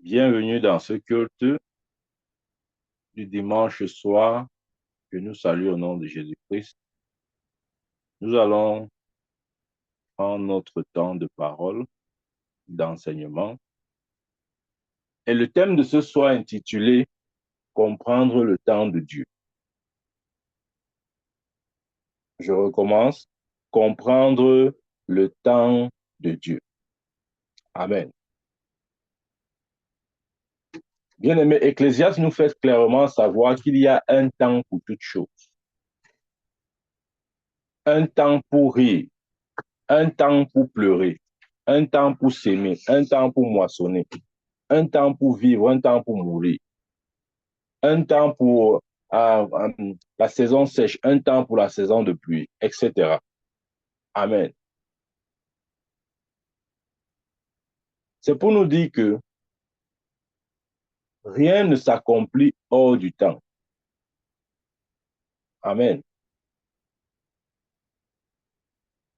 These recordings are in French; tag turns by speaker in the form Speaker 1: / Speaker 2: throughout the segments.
Speaker 1: Bienvenue dans ce culte du dimanche soir que nous saluons au nom de Jésus-Christ. Nous allons prendre notre temps de parole, d'enseignement. Et le thème de ce soir est intitulé Comprendre le temps de Dieu. Je recommence. Comprendre le temps de Dieu. Amen. Bien-aimé, Ecclésiaste nous fait clairement savoir qu'il y a un temps pour toutes choses. Un temps pour rire, un temps pour pleurer, un temps pour s'aimer, un temps pour moissonner, un temps pour vivre, un temps pour mourir, un temps pour la saison sèche, un temps pour la saison de pluie, etc. Amen. C'est pour nous dire que rien ne s'accomplit hors du temps. Amen.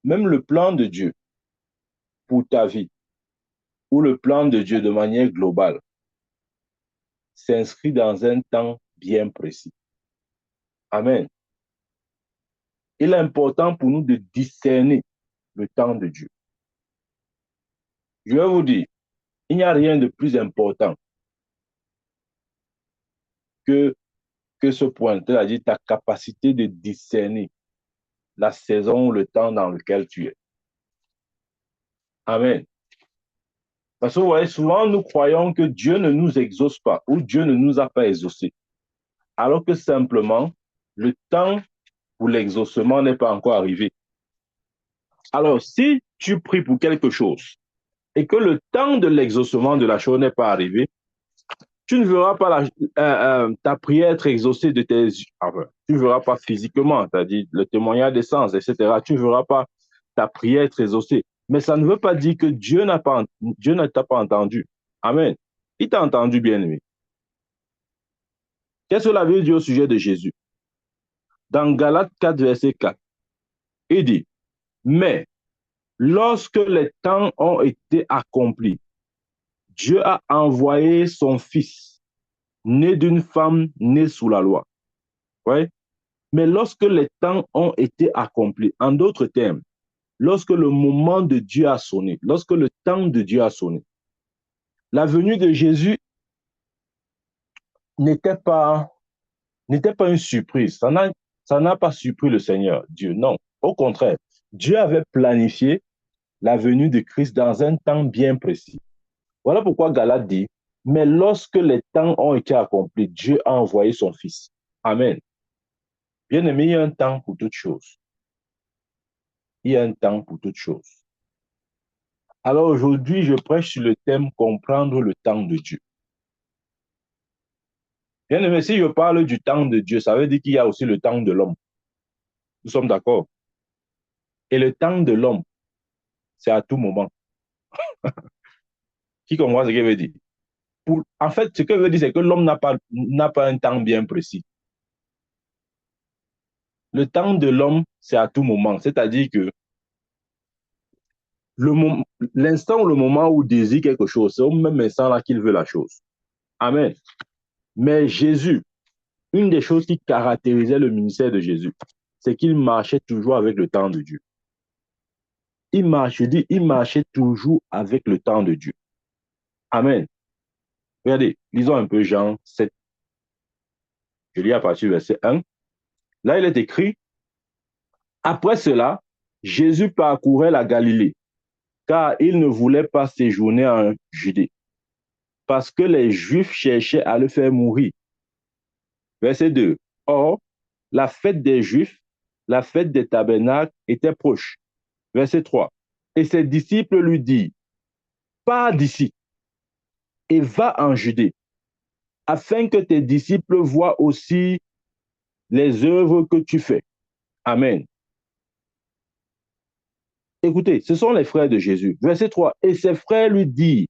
Speaker 1: Même le plan de Dieu pour ta vie, ou le plan de Dieu de manière globale, s'inscrit dans un temps bien précis. Amen. Il est important pour nous de discerner le temps de Dieu. Je vais vous dire, il n'y a rien de plus important que, que ce point, c'est-à-dire ta capacité de discerner la saison, le temps dans lequel tu es. Amen. Parce que vous voyez, souvent nous croyons que Dieu ne nous exauce pas ou Dieu ne nous a pas exaucés, alors que simplement le temps pour l'exaucement n'est pas encore arrivé. Alors, si tu pries pour quelque chose et que le temps de l'exaucement de la chose n'est pas arrivé, tu ne verras pas ta prière être exaucée de tes yeux. Enfin, tu ne verras pas physiquement, c'est-à-dire le témoignage des sens, etc. Tu ne verras pas ta prière être exaucée. Mais ça ne veut pas dire que Dieu ne t'a pas entendu. Amen. Il t'a entendu, bien-aimé. Qu'est-ce que la Bible dit au sujet de Jésus? Dans Galates 4, verset 4, il dit, mais lorsque les temps ont été accomplis, Dieu a envoyé son Fils, né d'une femme née sous la loi. Ouais. Mais lorsque les temps ont été accomplis, en d'autres termes, lorsque le moment de Dieu a sonné, lorsque le temps de Dieu a sonné, la venue de Jésus n'était pas, n'était pas une surprise. Ça n'a pas surpris le Seigneur, Dieu. Non. Au contraire, Dieu avait planifié la venue de Christ dans un temps bien précis. Voilà pourquoi Galate dit, mais lorsque les temps ont été accomplis, Dieu a envoyé son Fils. Amen. Bien-aimé, il y a un temps pour toutes choses. Il y a un temps pour toutes choses. Alors aujourd'hui, je prêche sur le thème comprendre le temps de Dieu. Bien-aimé, si je parle du temps de Dieu, ça veut dire qu'il y a aussi le temps de l'homme. Nous sommes d'accord. Et le temps de l'homme, c'est à tout moment. Qui comprend ce qu'il veut dire? En fait, ce que veut dire, c'est que l'homme n'a pas un temps bien précis. Le temps de l'homme, c'est à tout moment. C'est-à-dire que l'instant ou le moment où il désire quelque chose, c'est au même instant là qu'il veut la chose. Amen. Mais Jésus, une des choses qui caractérisait le ministère de Jésus, c'est qu'il marchait toujours avec le temps de Dieu. Il marchait toujours avec le temps de Dieu. Amen. Regardez, lisons un peu Jean 7. Je lis à partir du verset 1. Là, il est écrit, après cela, Jésus parcourait la Galilée, car il ne voulait pas séjourner en Judée, parce que les Juifs cherchaient à le faire mourir. Verset 2. Or, la fête des Juifs, la fête des tabernacles, était proche. Verset 3. Et ses disciples lui dirent, pars d'ici et va en Judée, afin que tes disciples voient aussi les œuvres que tu fais. Amen. Écoutez, ce sont les frères de Jésus. Verset 3. Et ses frères lui dirent,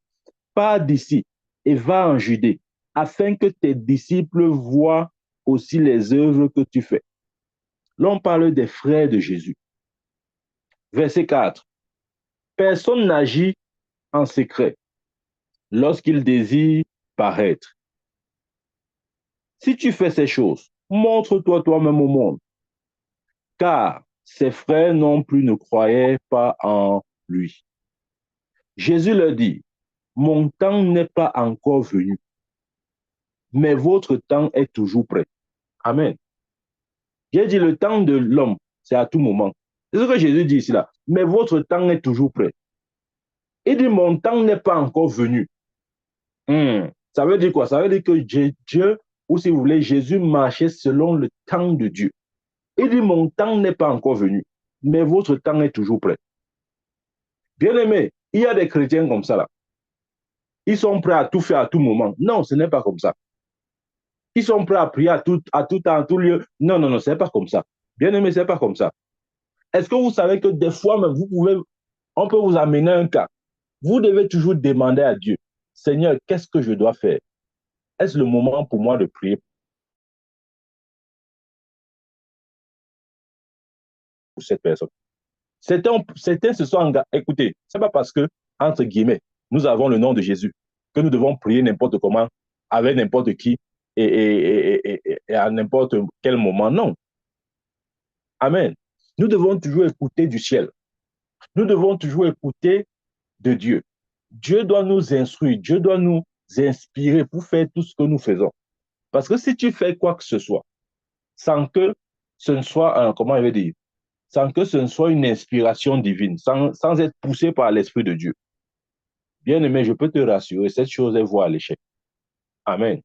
Speaker 1: pars d'ici et va en Judée, afin que tes disciples voient aussi les œuvres que tu fais. Là, on parle des frères de Jésus. Verset 4. Personne n'agit en secret, lorsqu'il désire paraître. Si tu fais ces choses, montre-toi toi-même au monde, car ses frères non plus ne croyaient pas en lui. Jésus leur dit, mon temps n'est pas encore venu, mais votre temps est toujours prêt. Amen. J'ai dit, le temps de l'homme, c'est à tout moment. C'est ce que Jésus dit ici là. Mais votre temps est toujours prêt. Il dit, mon temps n'est pas encore venu. Ça veut dire quoi? Ça veut dire que Dieu, ou si vous voulez, Jésus marchait selon le temps de Dieu. Il dit, mon temps n'est pas encore venu, mais votre temps est toujours prêt. Bien aimé, il y a des chrétiens comme ça là. Ils sont prêts à tout faire à tout moment. Non, ce n'est pas comme ça. Ils sont prêts à prier à tout temps, à tout lieu. Non, non, non, ce n'est pas comme ça. Bien aimé, ce n'est pas comme ça. Est-ce que vous savez que des fois, même, on peut vous amener un cas. Vous devez toujours demander à Dieu, Seigneur, qu'est-ce que je dois faire? Est-ce le moment pour moi de prier pour cette personne? Certains se sont engagés. Écoutez, ce n'est pas parce que, entre guillemets, nous avons le nom de Jésus que nous devons prier n'importe comment, avec n'importe qui et à n'importe quel moment. Non. Amen. Nous devons toujours écouter du ciel. Nous devons toujours écouter de Dieu. Dieu doit nous instruire, Dieu doit nous inspirer pour faire tout ce que nous faisons. Parce que si tu fais quoi que ce soit, sans que ce ne soit comment je vais dire, sans que ce ne soit une inspiration divine, sans être poussé par l'Esprit de Dieu, bien aimé, je peux te rassurer, cette chose est vouée à l'échec. Amen.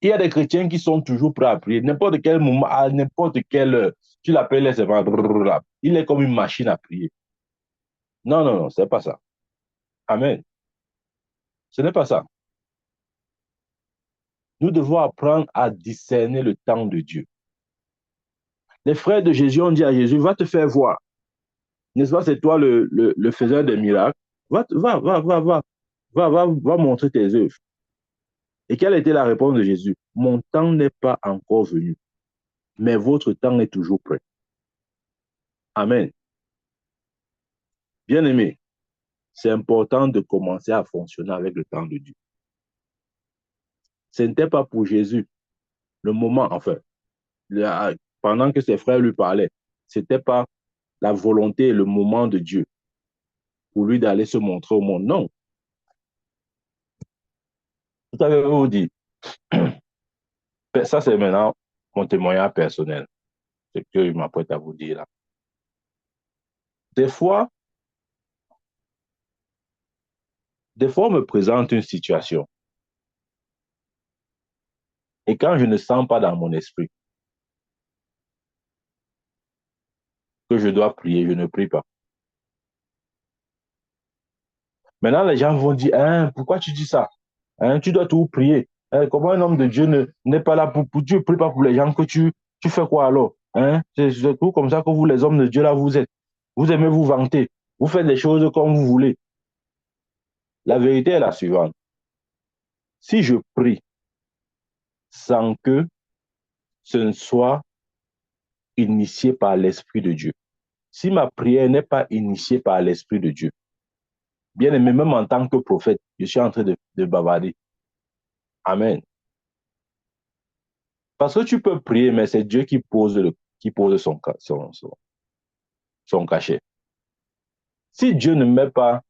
Speaker 1: Il y a des chrétiens qui sont toujours prêts à prier, n'importe quel moment, à n'importe quelle heure. Tu l'appelles, il est comme une machine à prier. Non, non, non, c'est pas ça. Amen. Ce n'est pas ça. Nous devons apprendre à discerner le temps de Dieu. Les frères de Jésus ont dit à Jésus, va te faire voir. N'est-ce pas, c'est toi le faiseur des miracles. Va montrer tes œuvres. Et quelle était la réponse de Jésus? Mon temps n'est pas encore venu, mais votre temps est toujours prêt. Amen. Bien aimé, c'est important de commencer à fonctionner avec le temps de Dieu. Ce n'était pas pour Jésus le moment, enfin, pendant que ses frères lui parlaient, ce n'était pas la volonté et le moment de Dieu pour lui d'aller se montrer au monde. Non. Tout à fait, vous dit, ça c'est maintenant mon témoignage personnel, ce que je m'apprête à vous dire là. Des fois, on me présente une situation et quand je ne sens pas dans mon esprit que je dois prier, je ne prie pas. Maintenant, les gens vont dire, hein, pourquoi tu dis ça? Hein, tu dois tout prier. Hein, comment un homme de Dieu n'est pas là pour Dieu, prie pas pour les gens que tu fais quoi alors? Hein? C'est tout comme ça que vous, les hommes de Dieu, là, vous êtes. Vous aimez vous vanter. Vous faites les choses comme vous voulez. La vérité est la suivante. Si je prie sans que ce ne soit initié par l'Esprit de Dieu, si ma prière n'est pas initiée par l'Esprit de Dieu, bien aimé, même en tant que prophète, je suis en train de bavarder. Amen. Parce que tu peux prier, mais c'est Dieu qui pose son cachet. Si Dieu ne met pas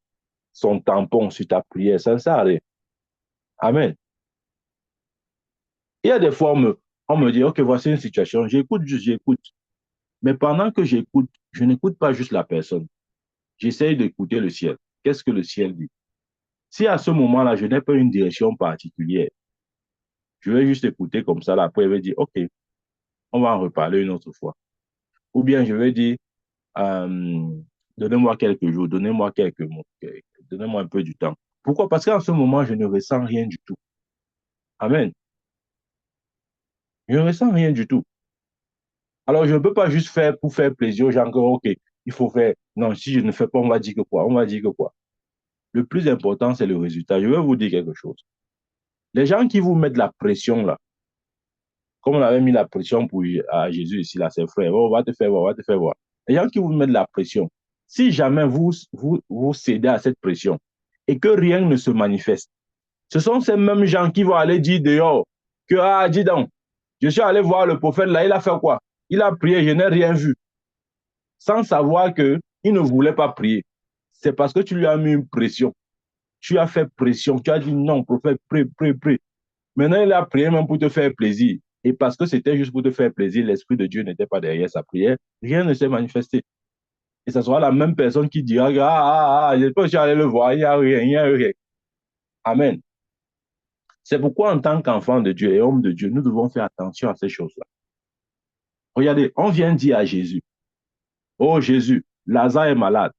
Speaker 1: son tampon sur ta prière, ça ne sert à rien. Amen. Il y a des fois, on me dit, OK, voici une situation, j'écoute. Mais pendant que j'écoute, je n'écoute pas juste la personne. J'essaye d'écouter le ciel. Qu'est-ce que le ciel dit? Si à ce moment-là, je n'ai pas une direction particulière, je vais juste écouter comme ça, là, après, je vais dire, OK, on va en reparler une autre fois. Ou bien je vais dire, euh, donnez-moi quelques jours, donnez-moi quelques mots, donnez-moi un peu du temps. Pourquoi? Parce qu'en ce moment, je ne ressens rien du tout. Amen. Je ne ressens rien du tout. Alors, je ne peux pas juste faire pour faire plaisir aux gens que, OK, il faut faire. Non, si je ne fais pas, on va dire que quoi? On va dire que quoi? Le plus important, c'est le résultat. Je vais vous dire quelque chose. Les gens qui vous mettent la pression, là, comme on avait mis la pression à Jésus ici, là, ses frères, oh, on va te faire voir, on va te faire voir. Les gens qui vous mettent la pression, si jamais vous cédez à cette pression, et que rien ne se manifeste. Ce sont ces mêmes gens qui vont aller dire dehors que, ah, dis donc, je suis allé voir le prophète là, il a fait quoi? Il a prié, je n'ai rien vu. Sans savoir qu'il ne voulait pas prier. C'est parce que tu lui as mis une pression. Tu as fait pression. Tu as dit non, prophète, prie, prie, prie. Maintenant, il a prié même pour te faire plaisir. Et parce que c'était juste pour te faire plaisir, l'Esprit de Dieu n'était pas derrière sa prière. Rien ne s'est manifesté. Et ce sera la même personne qui dira, je peux aller le voir, il n'y a rien, il n'y a rien. Amen. C'est pourquoi, en tant qu'enfant de Dieu et homme de Dieu, nous devons faire attention à ces choses-là. Regardez, on vient dire à Jésus, oh Jésus, Lazare est malade.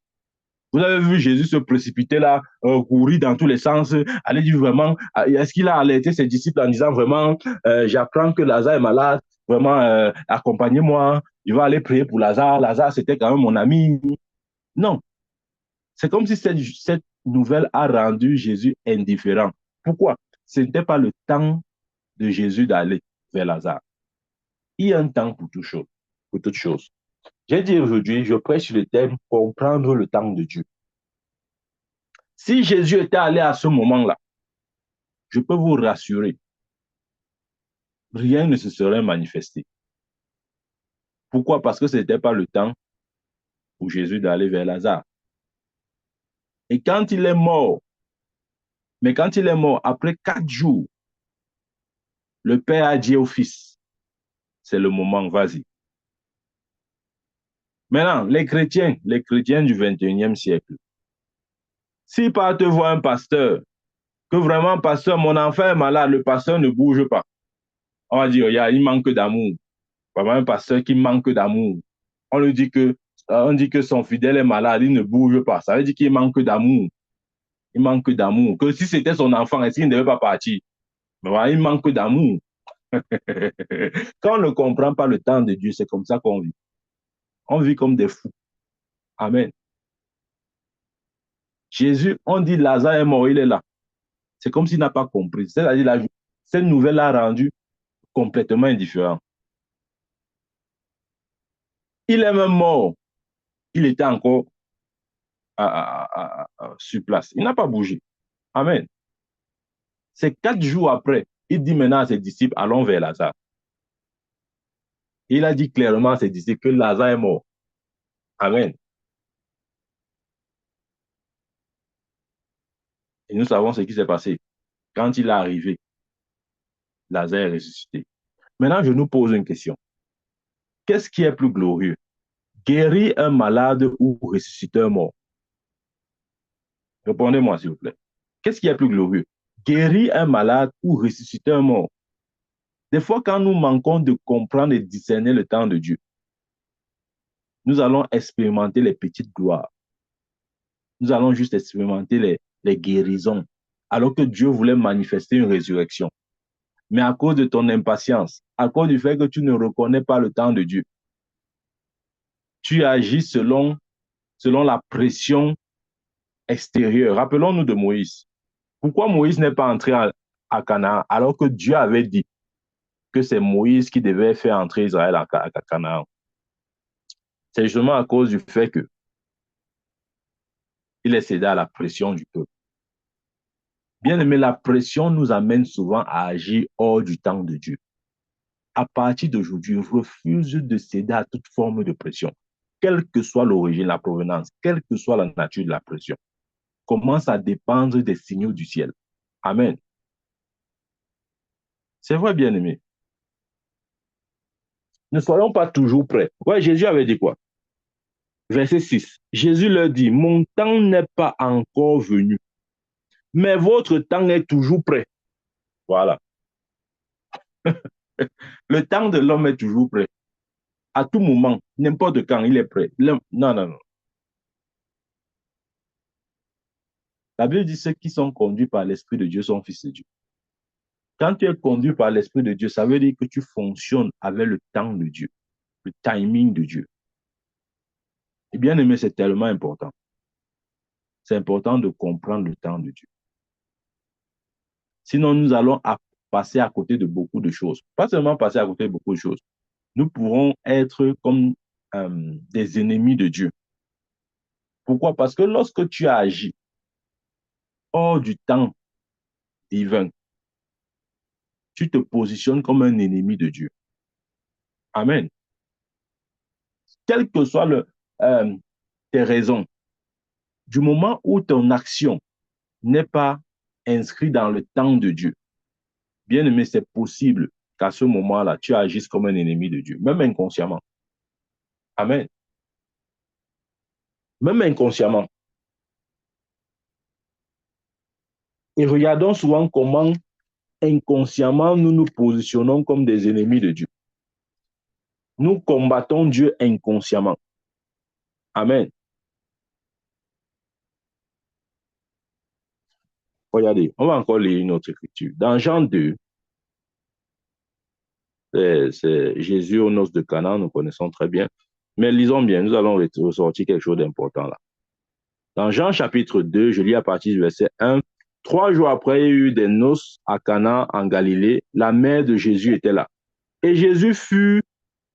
Speaker 1: Vous avez vu Jésus se précipiter là, courir dans tous les sens, aller dire vraiment, est-ce qu'il a alerté ses disciples en disant vraiment, j'apprends que Lazare est malade, vraiment, accompagnez-moi, je vais aller prier pour Lazare. Lazare, c'était quand même mon ami. Non, c'est comme si cette nouvelle a rendu Jésus indifférent. Pourquoi? Ce n'était pas le temps de Jésus d'aller vers Lazare. Il y a un temps pour toute chose. Pour toute chose. J'ai dit aujourd'hui, je prêche sur le thème comprendre le temps de Dieu. Si Jésus était allé à ce moment-là, je peux vous rassurer, rien ne se serait manifesté. Pourquoi? Parce que ce n'était pas le temps pour Jésus d'aller vers Lazare. Et quand il est mort, mais quand il est mort, après 4 jours, le Père a dit au Fils, c'est le moment, vas-y. Maintenant, les chrétiens du 21e siècle, s'ils partent voir un pasteur, que vraiment, pasteur, mon enfant est malade, le pasteur ne bouge pas. On va dire, il manque d'amour. Vraiment, un pasteur qui manque d'amour. On lui dit que, on dit que son fidèle est malade, il ne bouge pas. Ça veut dire qu'il manque d'amour. Il manque d'amour. Que si c'était son enfant, est-ce qu'il ne devait pas partir? Mais voilà, il manque d'amour. Quand on ne comprend pas le temps de Dieu, c'est comme ça qu'on vit. On vit comme des fous. Amen. Jésus, on dit Lazare est mort, il est là. C'est comme s'il n'a pas compris. C'est-à-dire, cette nouvelle l'a rendu complètement indifférent. Il est même mort. Il était encore sur place. Il n'a pas bougé. Amen. C'est 4 jours après, il dit maintenant à ses disciples, allons vers Lazare. Il a dit clairement à ses disciples que Lazare est mort. Amen. Et nous savons ce qui s'est passé. Quand il est arrivé, Lazare est ressuscité. Maintenant, je nous pose une question. Qu'est-ce qui est plus glorieux? Guérir un malade ou ressusciter un mort? Répondez-moi, s'il vous plaît. Qu'est-ce qui est plus glorieux? Guérir un malade ou ressusciter un mort? Des fois, quand nous manquons de comprendre et discerner le temps de Dieu, nous allons expérimenter les petites gloires. Nous allons juste expérimenter les guérisons, alors que Dieu voulait manifester une résurrection. Mais à cause de ton impatience, à cause du fait que tu ne reconnais pas le temps de Dieu, tu agis selon la pression extérieure. Rappelons-nous de Moïse. Pourquoi Moïse n'est pas entré à Canaan alors que Dieu avait dit que c'est Moïse qui devait faire entrer Israël à Canaan? C'est justement à cause du fait qu'il est cédé à la pression du peuple. Bien aimé, la pression nous amène souvent à agir hors du temps de Dieu. À partir d'aujourd'hui, refuse de céder à toute forme de pression, quelle que soit l'origine, la provenance, quelle que soit la nature de la pression. Commence à dépendre des signaux du ciel. Amen. C'est vrai, bien aimé. Ne soyons pas toujours prêts. Ouais, Jésus avait dit quoi? Verset 6. Jésus leur dit, mon temps n'est pas encore venu, mais votre temps est toujours prêt. Voilà. Le temps de l'homme est toujours prêt. À tout moment, n'importe quand, il est prêt. Non, non, non. La Bible dit ceux qui sont conduits par l'Esprit de Dieu sont fils de Dieu. Quand tu es conduit par l'Esprit de Dieu, ça veut dire que tu fonctionnes avec le temps de Dieu, le timing de Dieu. Et bien aimé, c'est tellement important. C'est important de comprendre le temps de Dieu. Sinon, nous allons passer à côté de beaucoup de choses. Pas seulement passer à côté de beaucoup de choses. Nous pourrons être comme des ennemis de Dieu. Pourquoi? Parce que lorsque tu as agi hors du temps divin, tu te positionnes comme un ennemi de Dieu. Amen. Quelles que soient tes raisons, du moment où ton action n'est pas inscrite dans le temps de Dieu, bien aimé, c'est possible qu'à ce moment-là, tu agisses comme un ennemi de Dieu, même inconsciemment. Amen. Même inconsciemment. Et regardons souvent comment inconsciemment nous nous positionnons comme des ennemis de Dieu. Nous combattons Dieu inconsciemment. Amen. Regardez, on va encore lire une autre écriture. Dans Jean 2, c'est Jésus aux noces de Cana, nous connaissons très bien. Mais lisons bien, nous allons ressortir quelque chose d'important là. Dans Jean chapitre 2, je lis à partir du verset 1. 3 jours après, il y a eu des noces à Cana en Galilée. La mère de Jésus était là. Et Jésus fut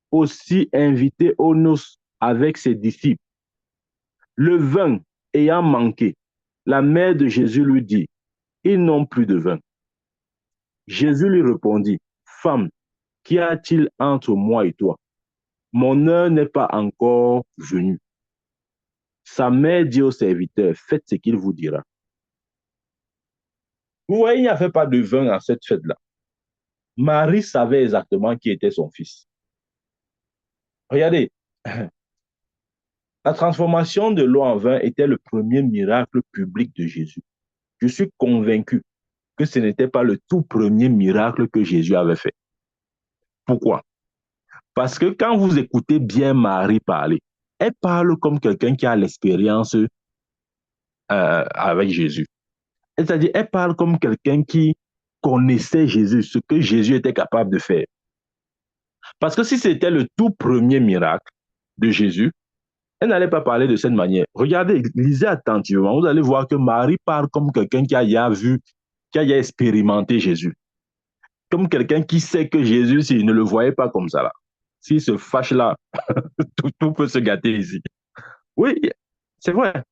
Speaker 1: aussi invité aux noces avec ses disciples. Le vin ayant manqué, la mère de Jésus lui dit, ils n'ont plus de vin. Jésus lui répondit, femme, qu'y a-t-il entre moi et toi? Mon heure n'est pas encore venue. Sa mère dit au serviteur, faites ce qu'il vous dira. Vous voyez, il n'y avait pas de vin à cette fête-là. Marie savait exactement qui était son fils. Regardez, la transformation de l'eau en vin était le premier miracle public de Jésus. Je suis convaincu que ce n'était pas le tout premier miracle que Jésus avait fait. Pourquoi? Parce que quand vous écoutez bien Marie parler, elle parle comme quelqu'un qui a l'expérience avec Jésus. C'est-à-dire, elle parle comme quelqu'un qui connaissait Jésus, ce que Jésus était capable de faire. Parce que si c'était le tout premier miracle de Jésus, elle n'allait pas parler de cette manière. Regardez, lisez attentivement, vous allez voir que Marie parle comme quelqu'un qui a vu, qui a expérimenté Jésus. Comme quelqu'un qui sait que Jésus, s'il ne le voyait pas comme ça là, s'il se fâche là, tout peut se gâter ici. Oui, c'est vrai.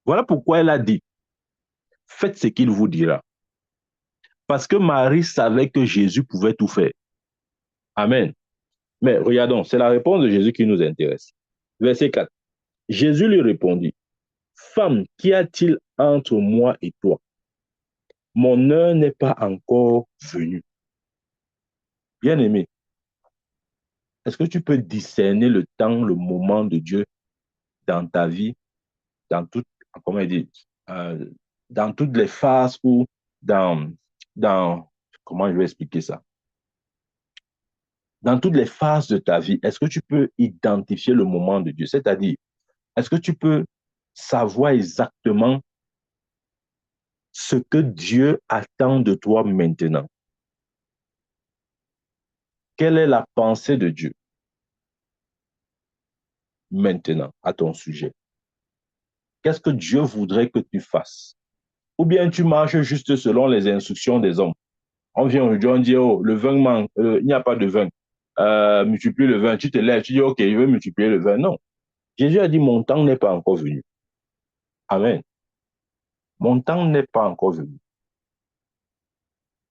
Speaker 1: Voilà pourquoi elle a dit, faites ce qu'il vous dira. Parce que Marie savait que Jésus pouvait tout faire. Amen. Mais regardons, c'est la réponse de Jésus qui nous intéresse. Verset 4. Jésus lui répondit, femme, qu'y a-t-il entre moi et toi? Mon heure n'est pas encore venue. Bien-aimé, est-ce que tu peux discerner le temps, le moment de Dieu dans ta vie, dans tout, comment dire, euh, dans toutes les phases ou dans, dans, comment je vais expliquer ça? Dans toutes les phases de ta vie, est-ce que tu peux identifier le moment de Dieu? C'est-à-dire, est-ce que tu peux savoir exactement ce que Dieu attend de toi maintenant? Quelle est la pensée de Dieu maintenant à ton sujet? Qu'est-ce que Dieu voudrait que tu fasses? Ou bien tu marches juste selon les instructions des hommes. On vient aujourd'hui, on dit, oh, le vin manque, il n'y a pas de vin. Multiplie le vin. Tu te lèves, tu dis, OK, je vais multiplier le vin. Non. Jésus a dit, mon temps n'est pas encore venu. Amen. Mon temps n'est pas encore venu.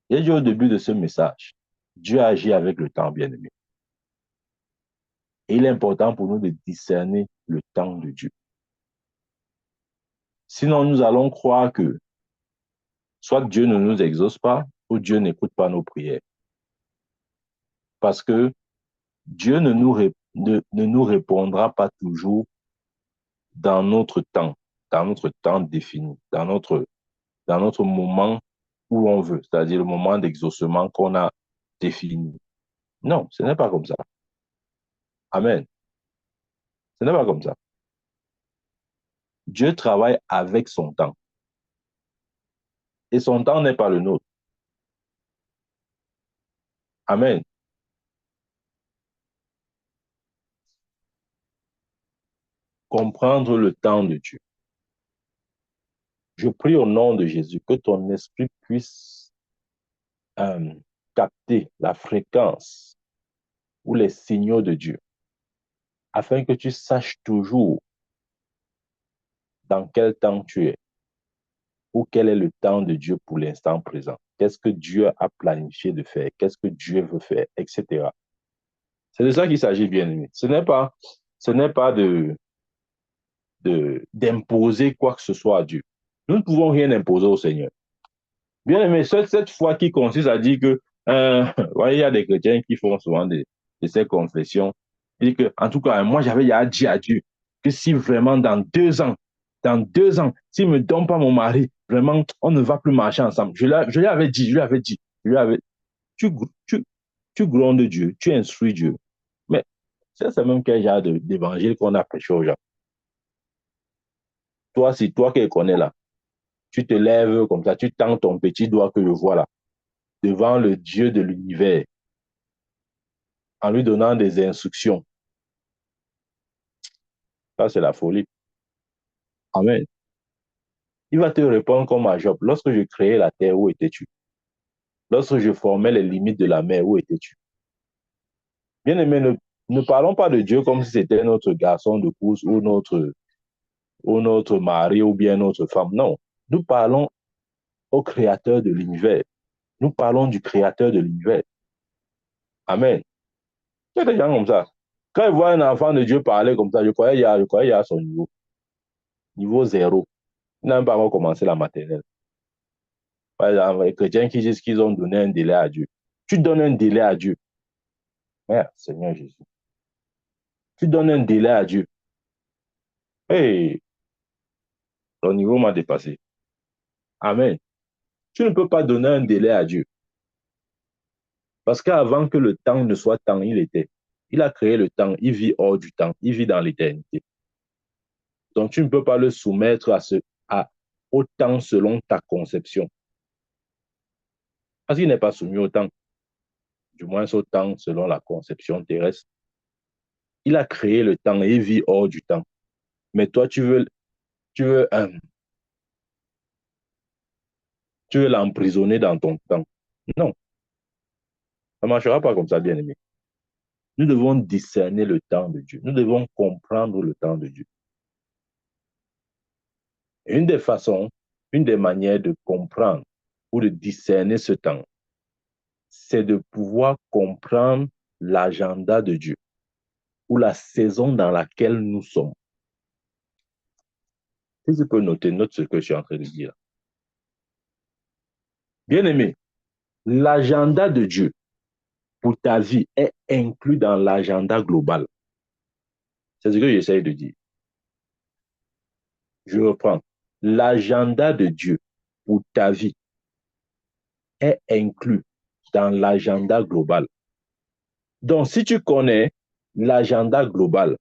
Speaker 1: J'ai dit au début de ce message, Dieu agit avec le temps, bien-aimé. Et il est important pour nous de discerner le temps de Dieu. Sinon, nous allons croire que soit Dieu ne nous exauce pas, ou Dieu n'écoute pas nos prières. Parce que Dieu ne nous répondra pas toujours dans notre temps défini, dans notre moment où on veut, c'est-à-dire le moment d'exaucement qu'on a défini. Non, ce n'est pas comme ça. Amen. Ce n'est pas comme ça. Dieu travaille avec son temps. Et son temps n'est pas le nôtre. Amen. Comprendre le temps de Dieu. Je prie au nom de Jésus que ton esprit puisse euh, capter la fréquence ou les signaux de Dieu, afin que tu saches toujours dans quel temps tu es. ou quel est le temps de Dieu pour l'instant présent. Qu'est-ce que Dieu a planifié de faire? Qu'est-ce que Dieu veut faire, etc. C'est de ça qu'il s'agit, bien aimé. Ce n'est pas d'imposer quoi que ce soit à Dieu. Nous ne pouvons rien imposer au Seigneur. Bien aimé, cette foi qui consiste à dire que, voyez, il y a des chrétiens qui font souvent de ces confessions. Ils disent que, en tout cas, moi, j'avais dit à Dieu que si vraiment dans 2 ans, s'il ne me donne pas mon mari, vraiment, on ne va plus marcher ensemble. Je lui avais dit, je lui avais, tu, tu, tu grondes Dieu, tu instruis Dieu. Mais c'est même quel genre d'évangile qu'on a prêché aux gens. Toi, c'est toi qui le connais là. Tu te lèves comme ça, tu tends ton petit doigt que je vois là, devant le Dieu de l'univers, en lui donnant des instructions. Ça, c'est la folie. Amen. Il va te répondre comme à Job. Lorsque je créais la terre, où étais-tu? Lorsque je formais les limites de la mer, où étais-tu? Bien aimé, ne parlons pas de Dieu comme si c'était notre garçon de course ou notre mari ou bien notre femme. Non. Nous parlons au créateur de l'univers. Nous parlons du créateur de l'univers. Amen. Il y a des gens comme ça. Quand ils voient un enfant de Dieu parler comme ça, je croyais il y a son niveau. Niveau zéro. Il n'a même pas encore commencé la maternelle. Par exemple, les chrétiens qui disent qu'ils ont donné un délai à Dieu. Tu donnes un délai à Dieu. Merde, Seigneur Jésus. Tu donnes un délai à Dieu. Hey, ton niveau m'a dépassé. Amen. Tu ne peux pas donner un délai à Dieu. Parce qu'avant que le temps ne soit temps, il était. Il a créé le temps. Il vit hors du temps. Il vit dans l'éternité. Donc, tu ne peux pas le soumettre au temps selon ta conception. Parce qu'il n'est pas soumis au temps. Du moins au temps selon la conception terrestre. Il a créé le temps et il vit hors du temps. Mais toi, tu veux, euh, tu veux l'emprisonner dans ton temps. Non, ça ne marchera pas comme ça, bien aimé. Nous devons discerner le temps de Dieu. Nous devons comprendre le temps de Dieu. Et une des façons, une des manières de comprendre ou de discerner ce temps, c'est de pouvoir comprendre l'agenda de Dieu ou la saison dans laquelle nous sommes. Si tu peux note ce que je suis en train de dire. Bien aimé, l'agenda de Dieu pour ta vie est inclus dans l'agenda global. C'est ce que j'essaie de dire. Je reprends. L'agenda de Dieu pour ta vie est inclus dans l'agenda global. Donc, si tu connais l'agenda global,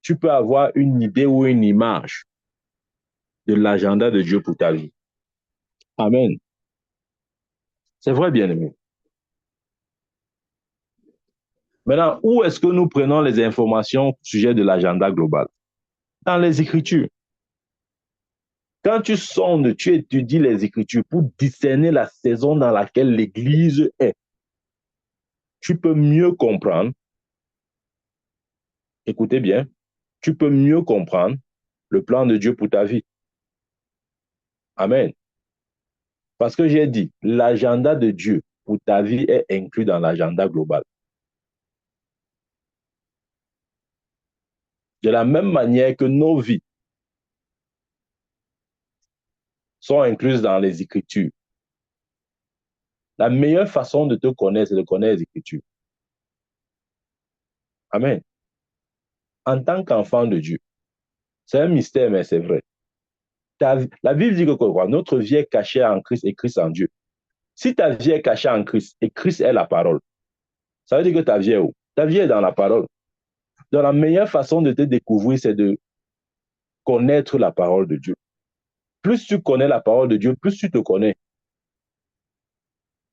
Speaker 1: tu peux avoir une idée ou une image de l'agenda de Dieu pour ta vie. Amen. C'est vrai, bien-aimé. Maintenant, où est-ce que nous prenons les informations au sujet de l'agenda global? Dans les Écritures. Quand tu sondes, tu étudies les Écritures pour discerner la saison dans laquelle l'Église est. Tu peux mieux comprendre, écoutez bien, tu peux mieux comprendre le plan de Dieu pour ta vie. Amen. Parce que j'ai dit, l'agenda de Dieu pour ta vie est inclus dans l'agenda global. De la même manière que nos vies sont incluses dans les Écritures. La meilleure façon de te connaître, c'est de connaître les Écritures. Amen. En tant qu'enfant de Dieu, c'est un mystère, mais c'est vrai. La Bible dit que quoi? Notre vie est cachée en Christ et Christ en Dieu. Si ta vie est cachée en Christ et Christ est la parole, ça veut dire que ta vie est où? Ta vie est dans la parole. Donc la meilleure façon de te découvrir, c'est de connaître la parole de Dieu. Plus tu connais la parole de Dieu, plus tu te connais.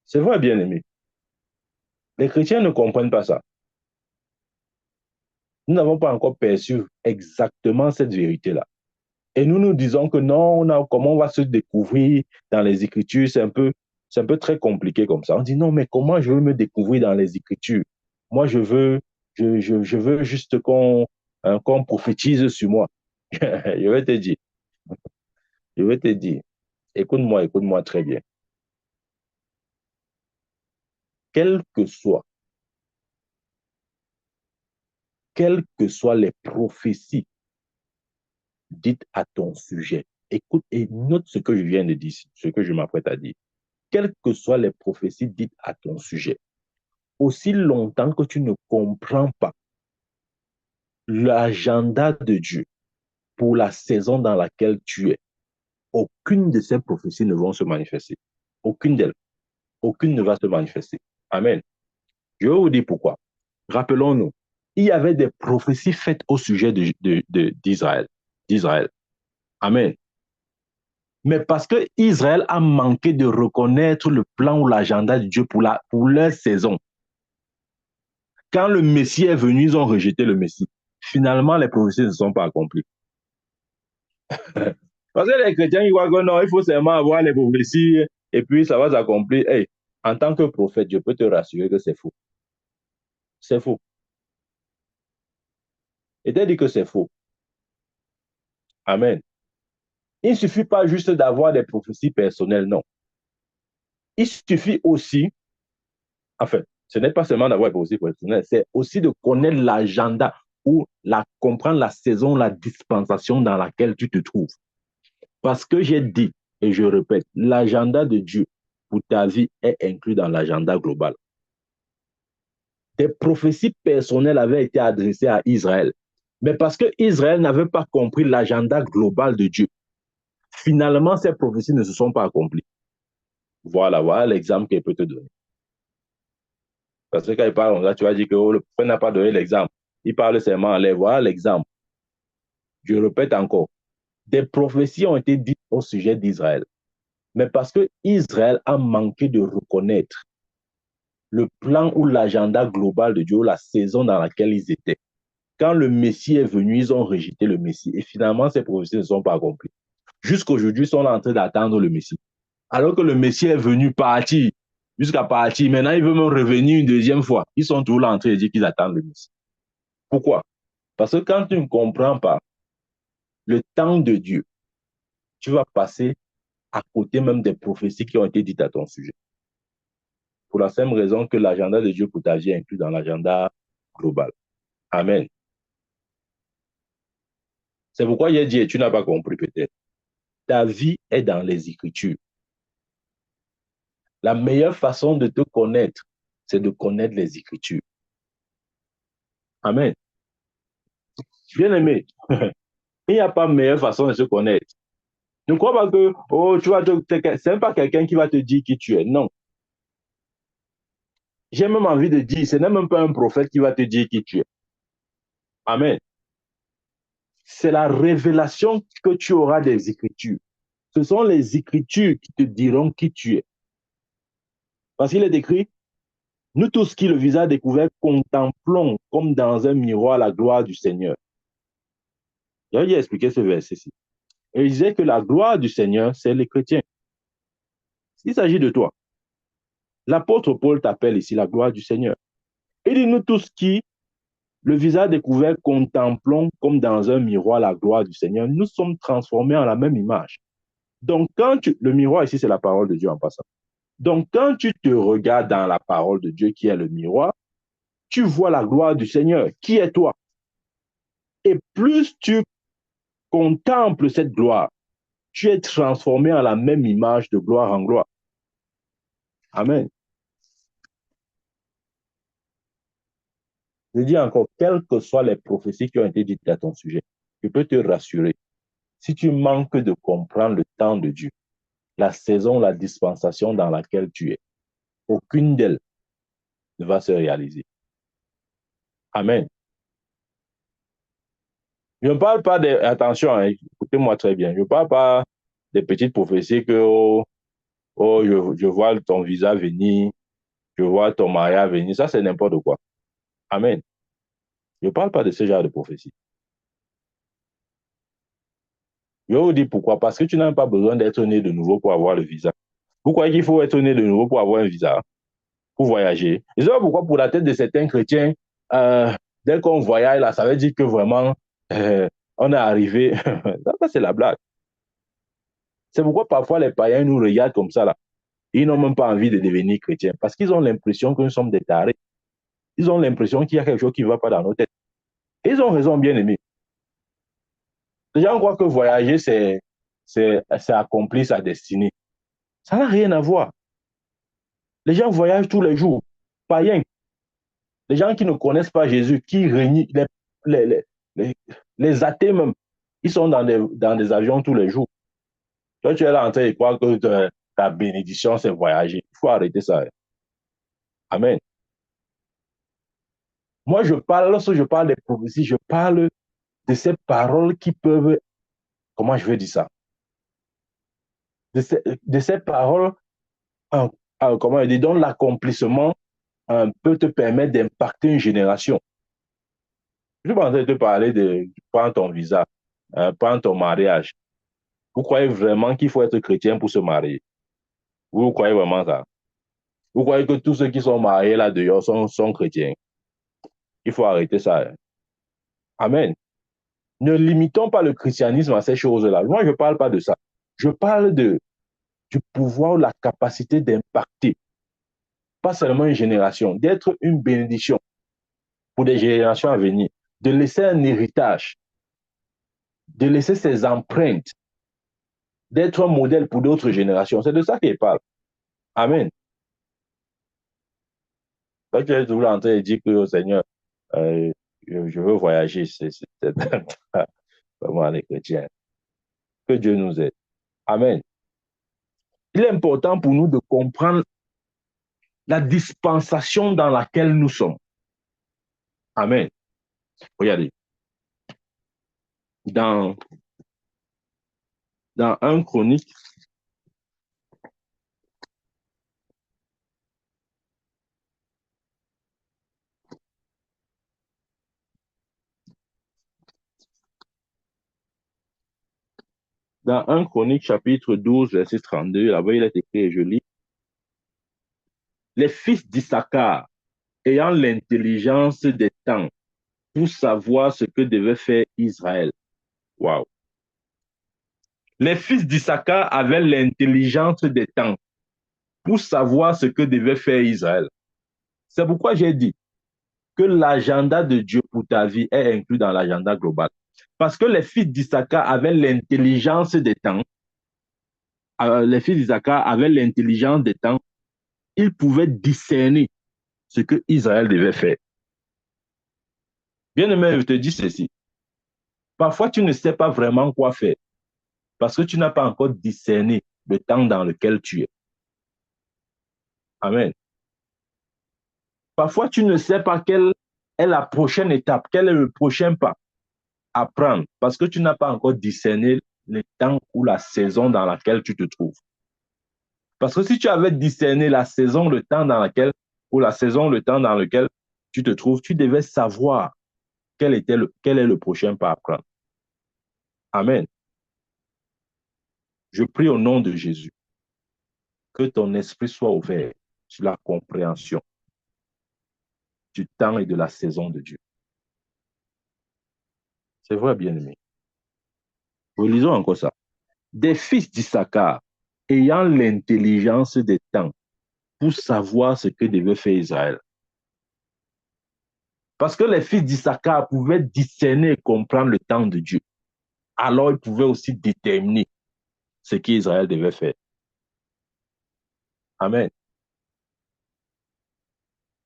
Speaker 1: C'est vrai, bien aimé. Les chrétiens ne comprennent pas ça. Nous n'avons pas encore perçu exactement cette vérité-là. Et nous nous disons que non, comment on va se découvrir dans les Écritures, c'est un peu très compliqué comme ça. On dit non, mais comment je veux me découvrir dans les Écritures? Moi, je veux juste qu'on prophétise sur moi. Je vais te dire, je vais te dire. écoute-moi très bien. Quelles que soient, quelles que soient les prophéties dites à ton sujet, écoute et note ce que je viens de dire, ce que je m'apprête à dire. Quelles que soient les prophéties dites à ton sujet, aussi longtemps que tu ne comprends pas l'agenda de Dieu pour la saison dans laquelle tu es, aucune de ces prophéties ne vont se manifester. Aucune d'elles. Aucune ne va se manifester. Amen. Je vais vous dire pourquoi. Rappelons-nous, il y avait des prophéties faites au sujet d'Israël. D'Israël. Amen. Mais parce que Israël a manqué de reconnaître le plan ou l'agenda de Dieu pour leur saison, quand le Messie est venu, ils ont rejeté le Messie. Finalement, les prophéties ne sont pas accomplies. Parce que les chrétiens, ils voient que non, il faut seulement avoir les prophéties et puis ça va s'accomplir. Hey, en tant que prophète, je peux te rassurer que c'est faux. C'est faux. Et t'as dit que c'est faux. Amen. Il ne suffit pas juste d'avoir des prophéties personnelles, non. Il suffit aussi, enfin, ce n'est pas seulement d'avoir des prophéties personnelles, c'est aussi de connaître l'agenda ou comprendre la saison, la dispensation dans laquelle tu te trouves. Parce que j'ai dit, et je répète, l'agenda de Dieu pour ta vie est inclus dans l'agenda global. Des prophéties personnelles avaient été adressées à Israël. Mais parce que Israël n'avait pas compris l'agenda global de Dieu, finalement, ces prophéties ne se sont pas accomplies. Voilà l'exemple qu'il peut te donner. Parce que quand il parle, là, tu vas dire que oh, le prophète n'a pas donné l'exemple. Il parle seulement en l'air. Voilà l'exemple. Je répète encore. Des prophéties ont été dites au sujet d'Israël. Mais parce que Israël a manqué de reconnaître le plan ou l'agenda global de Dieu, la saison dans laquelle ils étaient. Quand le Messie est venu, ils ont rejeté le Messie. Et finalement, ces prophéties ne sont pas accomplies. Jusqu'aujourd'hui, ils sont en train d'attendre le Messie. Alors que le Messie est venu partir, jusqu'à partir. Maintenant, il veut même revenir une deuxième fois. Ils sont toujours là en train de dire qu'ils attendent le Messie. Pourquoi? Parce que quand tu ne comprends pas le temps de Dieu, tu vas passer à côté même des prophéties qui ont été dites à ton sujet. Pour la simple raison que l'agenda de Dieu pour ta vie est inclus dans l'agenda global. Amen. C'est pourquoi il a dit, et tu n'as pas compris peut-être, ta vie est dans les Écritures. La meilleure façon de te connaître, c'est de connaître les Écritures. Amen. Bien aimé, il n'y a pas meilleure façon de se connaître. Ne crois pas que, oh, tu vas c'est même pas quelqu'un qui va te dire qui tu es. Non. J'ai même envie de dire, ce n'est même pas un prophète qui va te dire qui tu es. Amen. C'est la révélation que tu auras des Écritures. Ce sont les Écritures qui te diront qui tu es. Parce qu'il est écrit, nous tous qui le visage découvert contemplons comme dans un miroir la gloire du Seigneur. J'ai expliqué ce verset-ci. Et il disait que la gloire du Seigneur, c'est les chrétiens. Il s'agit de toi. L'apôtre Paul t'appelle ici la gloire du Seigneur. Il dit, nous tous qui, le visage découvert, contemplons comme dans un miroir la gloire du Seigneur, nous sommes transformés en la même image. Donc, le miroir ici, c'est la parole de Dieu en passant. Donc, quand tu te regardes dans la parole de Dieu qui est le miroir, tu vois la gloire du Seigneur, qui est toi. Et plus tu contemples cette gloire, tu es transformé en la même image de gloire en gloire. Amen. Je dis encore, quelles que soient les prophéties qui ont été dites à ton sujet, je peux te rassurer, si tu manques de comprendre le temps de Dieu, la saison, la dispensation dans laquelle tu es, aucune d'elles ne va se réaliser. Amen. Je ne parle pas de, attention, hein, écoutez-moi très bien, je ne parle pas des petites prophéties que, je vois ton visa venir, je vois ton mariage venir, ça c'est n'importe quoi. Amen. Je ne parle pas de ce genre de prophétie. Je vais vous dire pourquoi. Parce que tu n'as pas besoin d'être né de nouveau pour avoir le visa. Pourquoi il faut être né de nouveau pour avoir un visa, pour voyager? Je ne sais pas pourquoi, pour la tête de certains chrétiens, euh, dès qu'on voyage, là, ça veut dire que vraiment, on est arrivé. Ça, c'est la blague. C'est pourquoi parfois les païens nous regardent comme ça là. Ils n'ont même pas envie de devenir chrétiens parce qu'ils ont l'impression que nous sommes des tarés. Ils ont l'impression qu'il y a quelque chose qui ne va pas dans nos têtes. Et ils ont raison, bien aimé. Les gens croient que voyager, c'est accomplir sa destinée. Ça n'a rien à voir. Les gens voyagent tous les jours. Païens, les gens qui ne connaissent pas Jésus, qui renient, les, les, les, les athées même, ils sont dans des avions tous les jours. Toi, tu es là en train de croire que ta bénédiction, c'est voyager. Il faut arrêter ça. Amen. Moi, lorsque je parle des prophéties, je parle de ces paroles qui peuvent, comment je vais dire ça, de ces paroles, comment dire, dont l'accomplissement peut te permettre d'impacter une génération. Je suis en train de te parler de prendre ton visa, prendre ton mariage. Vous croyez vraiment qu'il faut être chrétien pour se marier? Vous croyez vraiment ça? Vous croyez que tous ceux qui sont mariés là dehors sont chrétiens? Il faut arrêter ça. Amen. Ne limitons pas le christianisme à ces choses-là. Moi, je ne parle pas de ça. Je parle du pouvoir, la capacité d'impacter, pas seulement une génération, d'être une bénédiction pour des générations à venir, de laisser un héritage, de laisser ses empreintes, d'être un modèle pour d'autres générations. C'est de ça qu'il parle. Amen. Donc, tu es toujours en train de dire que, oh, Seigneur, euh, je veux voyager. C'est vraiment les chrétiens. Que Dieu nous aide. Amen. Il est important pour nous de comprendre la dispensation dans laquelle nous sommes. Amen. Regardez. Dans, dans 1 Chronique, dans 1 Chronique, chapitre 12, verset 32, là-bas, il est écrit, et je lis, les fils d'Issachar, ayant l'intelligence des temps pour savoir ce que devait faire Israël. Waouh. Les fils d'Issachar avaient l'intelligence des temps pour savoir ce que devait faire Israël. C'est pourquoi j'ai dit que l'agenda de Dieu pour ta vie est inclus dans l'agenda global. Parce que les fils d'Issachar avaient l'intelligence des temps. Les fils d'Issachar avaient l'intelligence des temps. Ils pouvaient discerner ce que Israël devait faire. Bien aimé, je te dis ceci. Parfois, tu ne sais pas vraiment quoi faire parce que tu n'as pas encore discerné le temps dans lequel tu es. Amen. Parfois, tu ne sais pas quelle est la prochaine étape, quel est le prochain pas à prendre parce que tu n'as pas encore discerné le temps ou la saison dans laquelle tu te trouves. Parce que si tu avais discerné la saison, le temps dans laquelle, ou la saison, le temps dans lequel tu te trouves, tu devais savoir quel est le prochain pas à prendre. Amen. Je prie au nom de Jésus que ton esprit soit ouvert sur la compréhension du temps et de la saison de Dieu. C'est vrai, bien-aimé. Relisons encore ça. Des fils d'Issachar ayant l'intelligence des temps pour savoir ce que devait faire Israël. Parce que les fils d'Issachar pouvaient discerner et comprendre le temps de Dieu. Alors ils pouvaient aussi déterminer ce qu'Israël devait faire. Amen.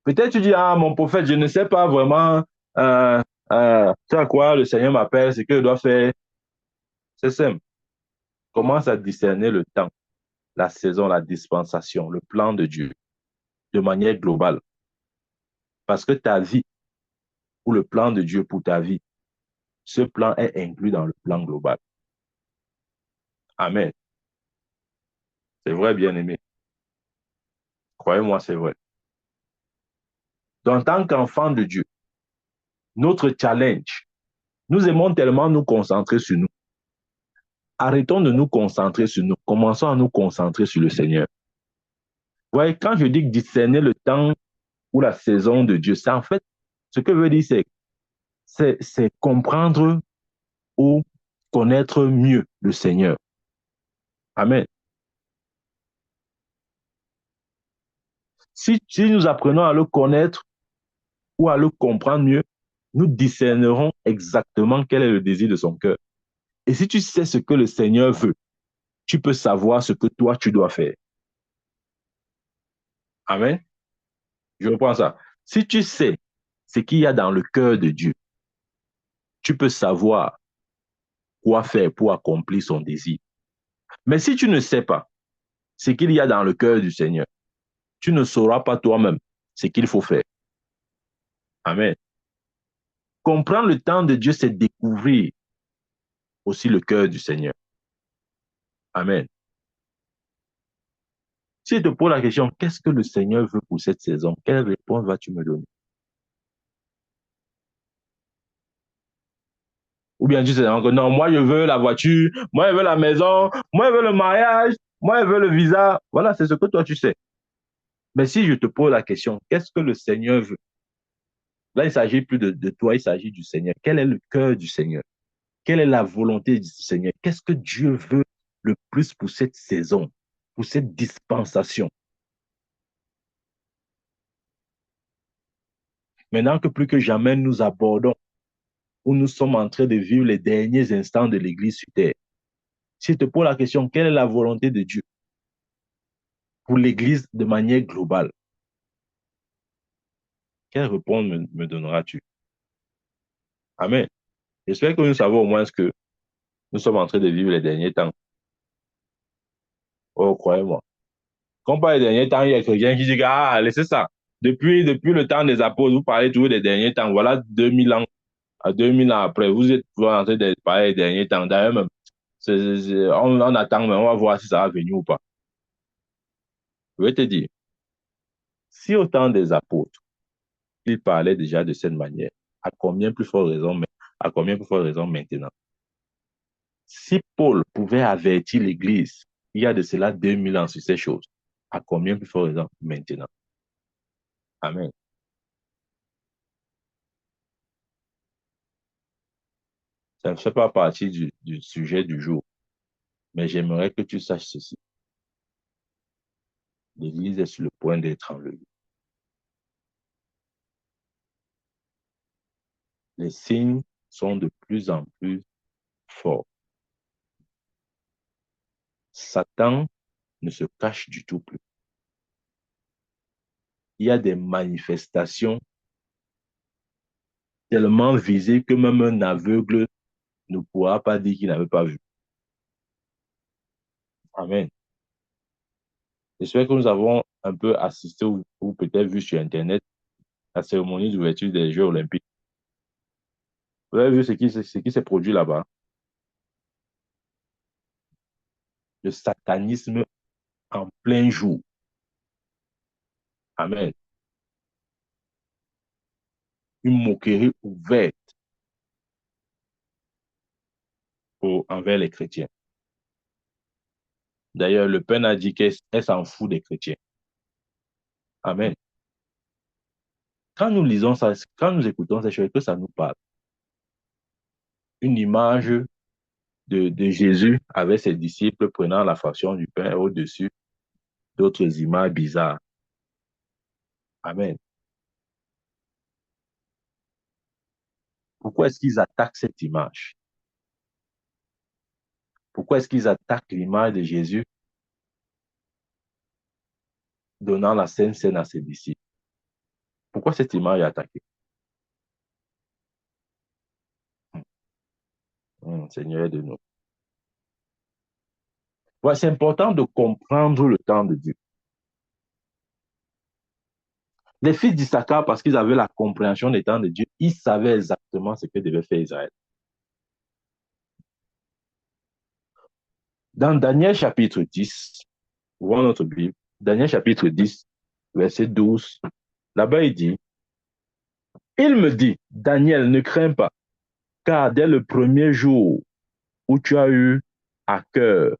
Speaker 1: Peut-être tu dis, ah, mon prophète, je ne sais pas vraiment tu sais à quoi le Seigneur m'appelle, ce que je dois faire. C'est simple. Commence à discerner le temps, la saison, la dispensation, le plan de Dieu de manière globale. Parce que ta vie ou le plan de Dieu pour ta vie, ce plan est inclus dans le plan global. Amen. C'est vrai, bien-aimé. Croyez-moi, c'est vrai. Donc, en tant qu'enfant de Dieu, notre challenge, nous aimons tellement nous concentrer sur nous. Arrêtons de nous concentrer sur nous. Commençons à nous concentrer sur le Seigneur. Vous voyez, quand je dis discerner le temps ou la saison de Dieu, c'est en fait, ce que je veux dire, c'est comprendre ou connaître mieux le Seigneur. Amen. Si nous apprenons à le connaître ou à le comprendre mieux, nous discernerons exactement quel est le désir de son cœur. Et si tu sais ce que le Seigneur veut, tu peux savoir ce que toi, tu dois faire. Amen. Je reprends ça. Si tu sais ce qu'il y a dans le cœur de Dieu, tu peux savoir quoi faire pour accomplir son désir. Mais si tu ne sais pas ce qu'il y a dans le cœur du Seigneur, tu ne sauras pas toi-même ce qu'il faut faire. Amen. Comprendre le temps de Dieu, c'est découvrir aussi le cœur du Seigneur. Amen. Si je te pose la question, qu'est-ce que le Seigneur veut pour cette saison? Quelle réponse vas-tu me donner? Ou bien tu sais que non, moi je veux la voiture, moi je veux la maison, moi je veux le mariage, moi je veux le visa. Voilà, c'est ce que toi tu sais. Mais si je te pose la question, qu'est-ce que le Seigneur veut? Là, il ne s'agit plus de toi, il s'agit du Seigneur. Quel est le cœur du Seigneur? Quelle est la volonté du Seigneur? Qu'est-ce que Dieu veut le plus pour cette saison, pour cette dispensation? Maintenant que plus que jamais nous abordons, où nous sommes en train de vivre les derniers instants de l'Église sur terre. Si je te pose la question, quelle est la volonté de Dieu pour l'Église de manière globale? Quelle réponse me donneras-tu? Amen. J'espère que nous savons au moins ce que nous sommes en train de vivre les derniers temps. Oh, croyez-moi. Quand on parle des derniers temps, il y a quelqu'un qui dit, ah, laissez ça. Depuis le temps des apôtres, vous parlez toujours des derniers temps. Voilà 2000 ans, à 2000 ans après, vous êtes toujours en train de parler des derniers temps. D'ailleurs, même, on attend, mais on va voir si ça va venir ou pas. Je vais te dire, si au temps des apôtres, ils parlaient déjà de cette manière, à combien plus forte raison, à combien plus forte raison maintenant? Si Paul pouvait avertir l'Église il y a de cela 2000 ans sur ces choses, à combien plus forte raison maintenant? Amen. Ça ne fait pas partie du sujet du jour, mais j'aimerais que tu saches ceci. L'Église est sur le point d'être enlevée. Les signes sont de plus en plus forts. Satan ne se cache du tout plus. Il y a des manifestations tellement visées que même un aveugle ne pourra pas dire qu'il n'avait pas vu. Amen. J'espère que nous avons un peu assisté ou peut-être vu sur Internet la cérémonie d'ouverture des Jeux olympiques. Vous avez vu ce qui s'est produit là-bas? Le satanisme en plein jour. Amen. Une moquerie ouverte envers les chrétiens. D'ailleurs, Le Pen a dit qu'elle s'en fout des chrétiens. Amen. Quand nous lisons ça, quand nous écoutons ces choses, que ça nous parle. Une image de Jésus avec ses disciples prenant la fraction du pain au-dessus d'autres images bizarres. Amen. Pourquoi est-ce qu'ils attaquent cette image? Pourquoi est-ce qu'ils attaquent l'image de Jésus donnant la Sainte Seine à ses disciples? Pourquoi cette image est attaquée? Seigneur de nous. Ouais, c'est important de comprendre le temps de Dieu. Les fils d'Issachar, parce qu'ils avaient la compréhension des temps de Dieu, ils savaient exactement ce que devait faire Israël. Dans Daniel chapitre 10, ouvrons notre Bible, Daniel chapitre 10, verset 12, là-bas il dit, il me dit, Daniel, ne crains pas, car dès le premier jour où tu as eu à cœur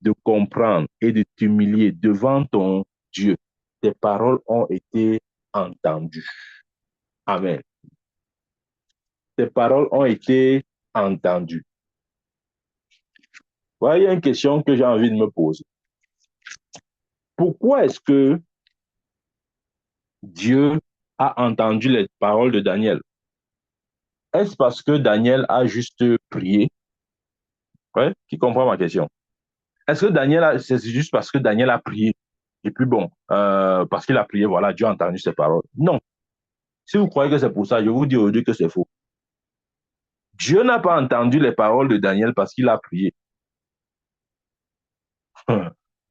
Speaker 1: de comprendre et de t'humilier devant ton Dieu, tes paroles ont été entendues. Amen. Tes paroles ont été entendues. Voilà, il y a une question que j'ai envie de me poser. Pourquoi est-ce que Dieu a entendu les paroles de Daniel? Est-ce parce que Daniel a juste prié? Ouais, qui comprend ma question? Est-ce que c'est juste parce que Daniel a prié? Et puis bon, parce qu'il a prié, voilà, Dieu a entendu ses paroles. Non. Si vous croyez que c'est pour ça, je vous dis aujourd'hui que c'est faux. Dieu n'a pas entendu les paroles de Daniel parce qu'il a prié.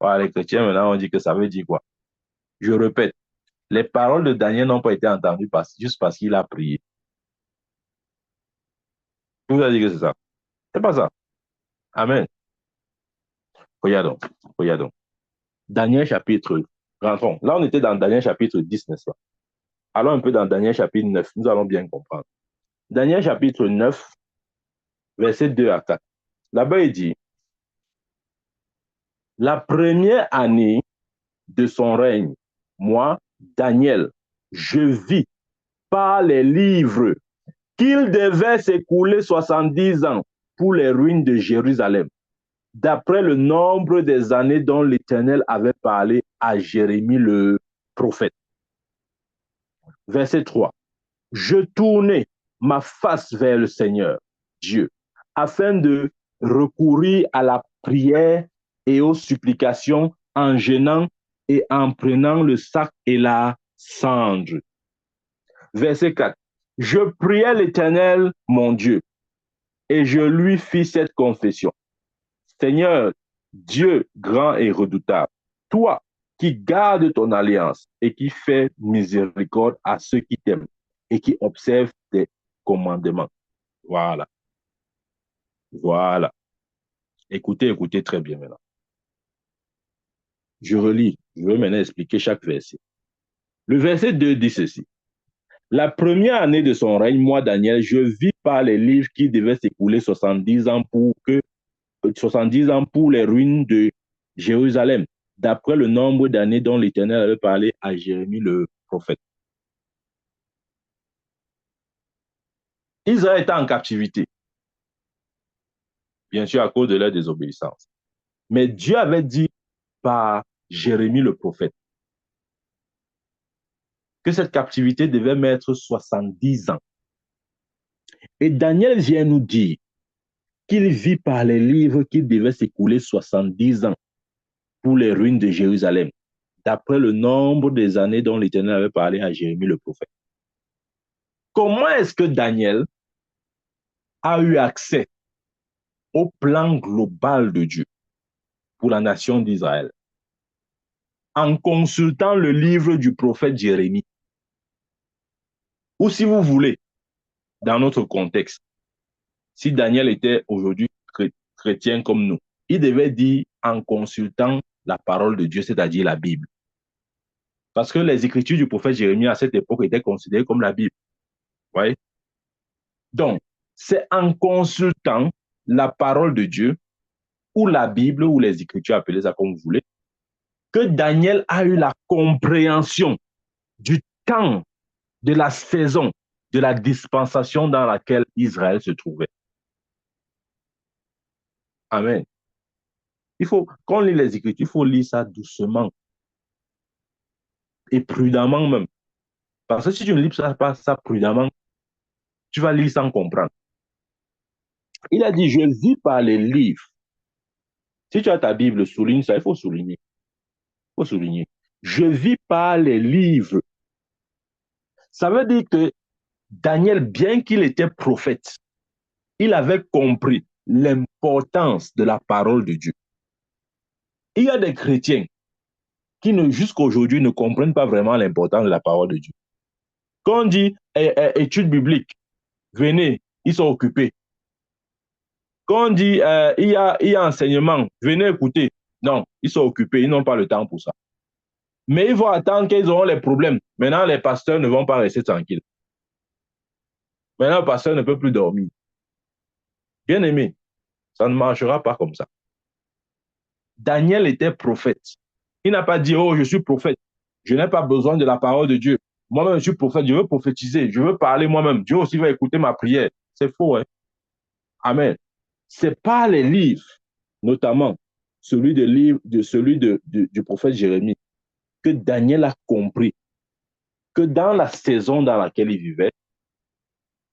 Speaker 1: Voilà, les chrétiens, maintenant, on dit que ça veut dire quoi? Je répète, les paroles de Daniel n'ont pas été entendues juste parce qu'il a prié. Je vous ai dit que c'est ça. C'est pas ça. Amen. Regardons, regardons. Daniel chapitre, rentrons. Là, on était dans Daniel chapitre 10, n'est-ce pas? Allons un peu dans Daniel chapitre 9. Nous allons bien comprendre. Daniel chapitre 9, verset 2 à 4. Là-bas, il dit, la première année de son règne, moi, Daniel, je vis par les livres qu'il devait s'écouler 70 ans pour les ruines de Jérusalem, d'après le nombre des années dont l'Éternel avait parlé à Jérémie le prophète. Verset 3. Je tournai ma face vers le Seigneur, Dieu, afin de recourir à la prière et aux supplications en gênant et en prenant le sac et la cendre. Verset 4. Je priai l'Éternel, mon Dieu, et je lui fis cette confession. Seigneur, Dieu grand et redoutable, toi qui gardes ton alliance et qui fais miséricorde à ceux qui t'aiment et qui observent tes commandements. Voilà, voilà. Écoutez, écoutez très bien maintenant. Je relis, je vais maintenant expliquer chaque verset. Le verset 2 dit ceci. La première année de son règne, moi, Daniel, je vis par les livres qui devaient s'écouler 70 ans pour les ruines de Jérusalem, d'après le nombre d'années dont l'Éternel avait parlé à Jérémie le prophète. Israël était en captivité, bien sûr à cause de leur désobéissance. Mais Dieu avait dit par Jérémie le prophète que cette captivité devait mettre 70 ans. Et Daniel vient nous dire qu'il vit par les livres qu'il devait s'écouler 70 ans pour les ruines de Jérusalem, d'après le nombre des années dont l'Éternel avait parlé à Jérémie le prophète. Comment est-ce que Daniel a eu accès au plan global de Dieu pour la nation d'Israël en consultant le livre du prophète Jérémie? Ou si vous voulez, dans notre contexte, si Daniel était aujourd'hui chrétien comme nous, il devait dire en consultant la parole de Dieu, c'est-à-dire la Bible. Parce que les écritures du prophète Jérémie à cette époque étaient considérées comme la Bible. Ouais. Donc, c'est en consultant la parole de Dieu ou la Bible ou les écritures, appelez ça comme vous voulez, que Daniel a eu la compréhension du temps, de la saison, de la dispensation dans laquelle Israël se trouvait. Amen. Quand on lit les Écritures, il faut lire ça doucement et prudemment même. Parce que si tu ne lis pas ça prudemment, tu vas lire sans comprendre. Il a dit, je vis par les livres. Si tu as ta Bible, souligne ça, il faut souligner. Il faut souligner. Je vis par les livres. Ça veut dire que Daniel, bien qu'il était prophète, il avait compris l'importance de la parole de Dieu. Il y a des chrétiens qui, jusqu'à aujourd'hui, ne comprennent pas vraiment l'importance de la parole de Dieu. Quand on dit études bibliques, venez, ils sont occupés. Quand on dit il y a enseignement, venez écouter. Non, ils sont occupés, ils n'ont pas le temps pour ça. Mais ils vont attendre qu'ils auront les problèmes. Maintenant, les pasteurs ne vont pas rester tranquilles. Maintenant, le pasteur ne peut plus dormir. Bien aimé, ça ne marchera pas comme ça. Daniel était prophète. Il n'a pas dit, oh, je suis prophète. Je n'ai pas besoin de la parole de Dieu. Moi-même, je suis prophète. Je veux prophétiser. Je veux parler moi-même. Dieu aussi va écouter ma prière. C'est faux, hein? Amen. C'est pas les livres, notamment celui du prophète Jérémie, que Daniel a compris que dans la saison dans laquelle il vivait,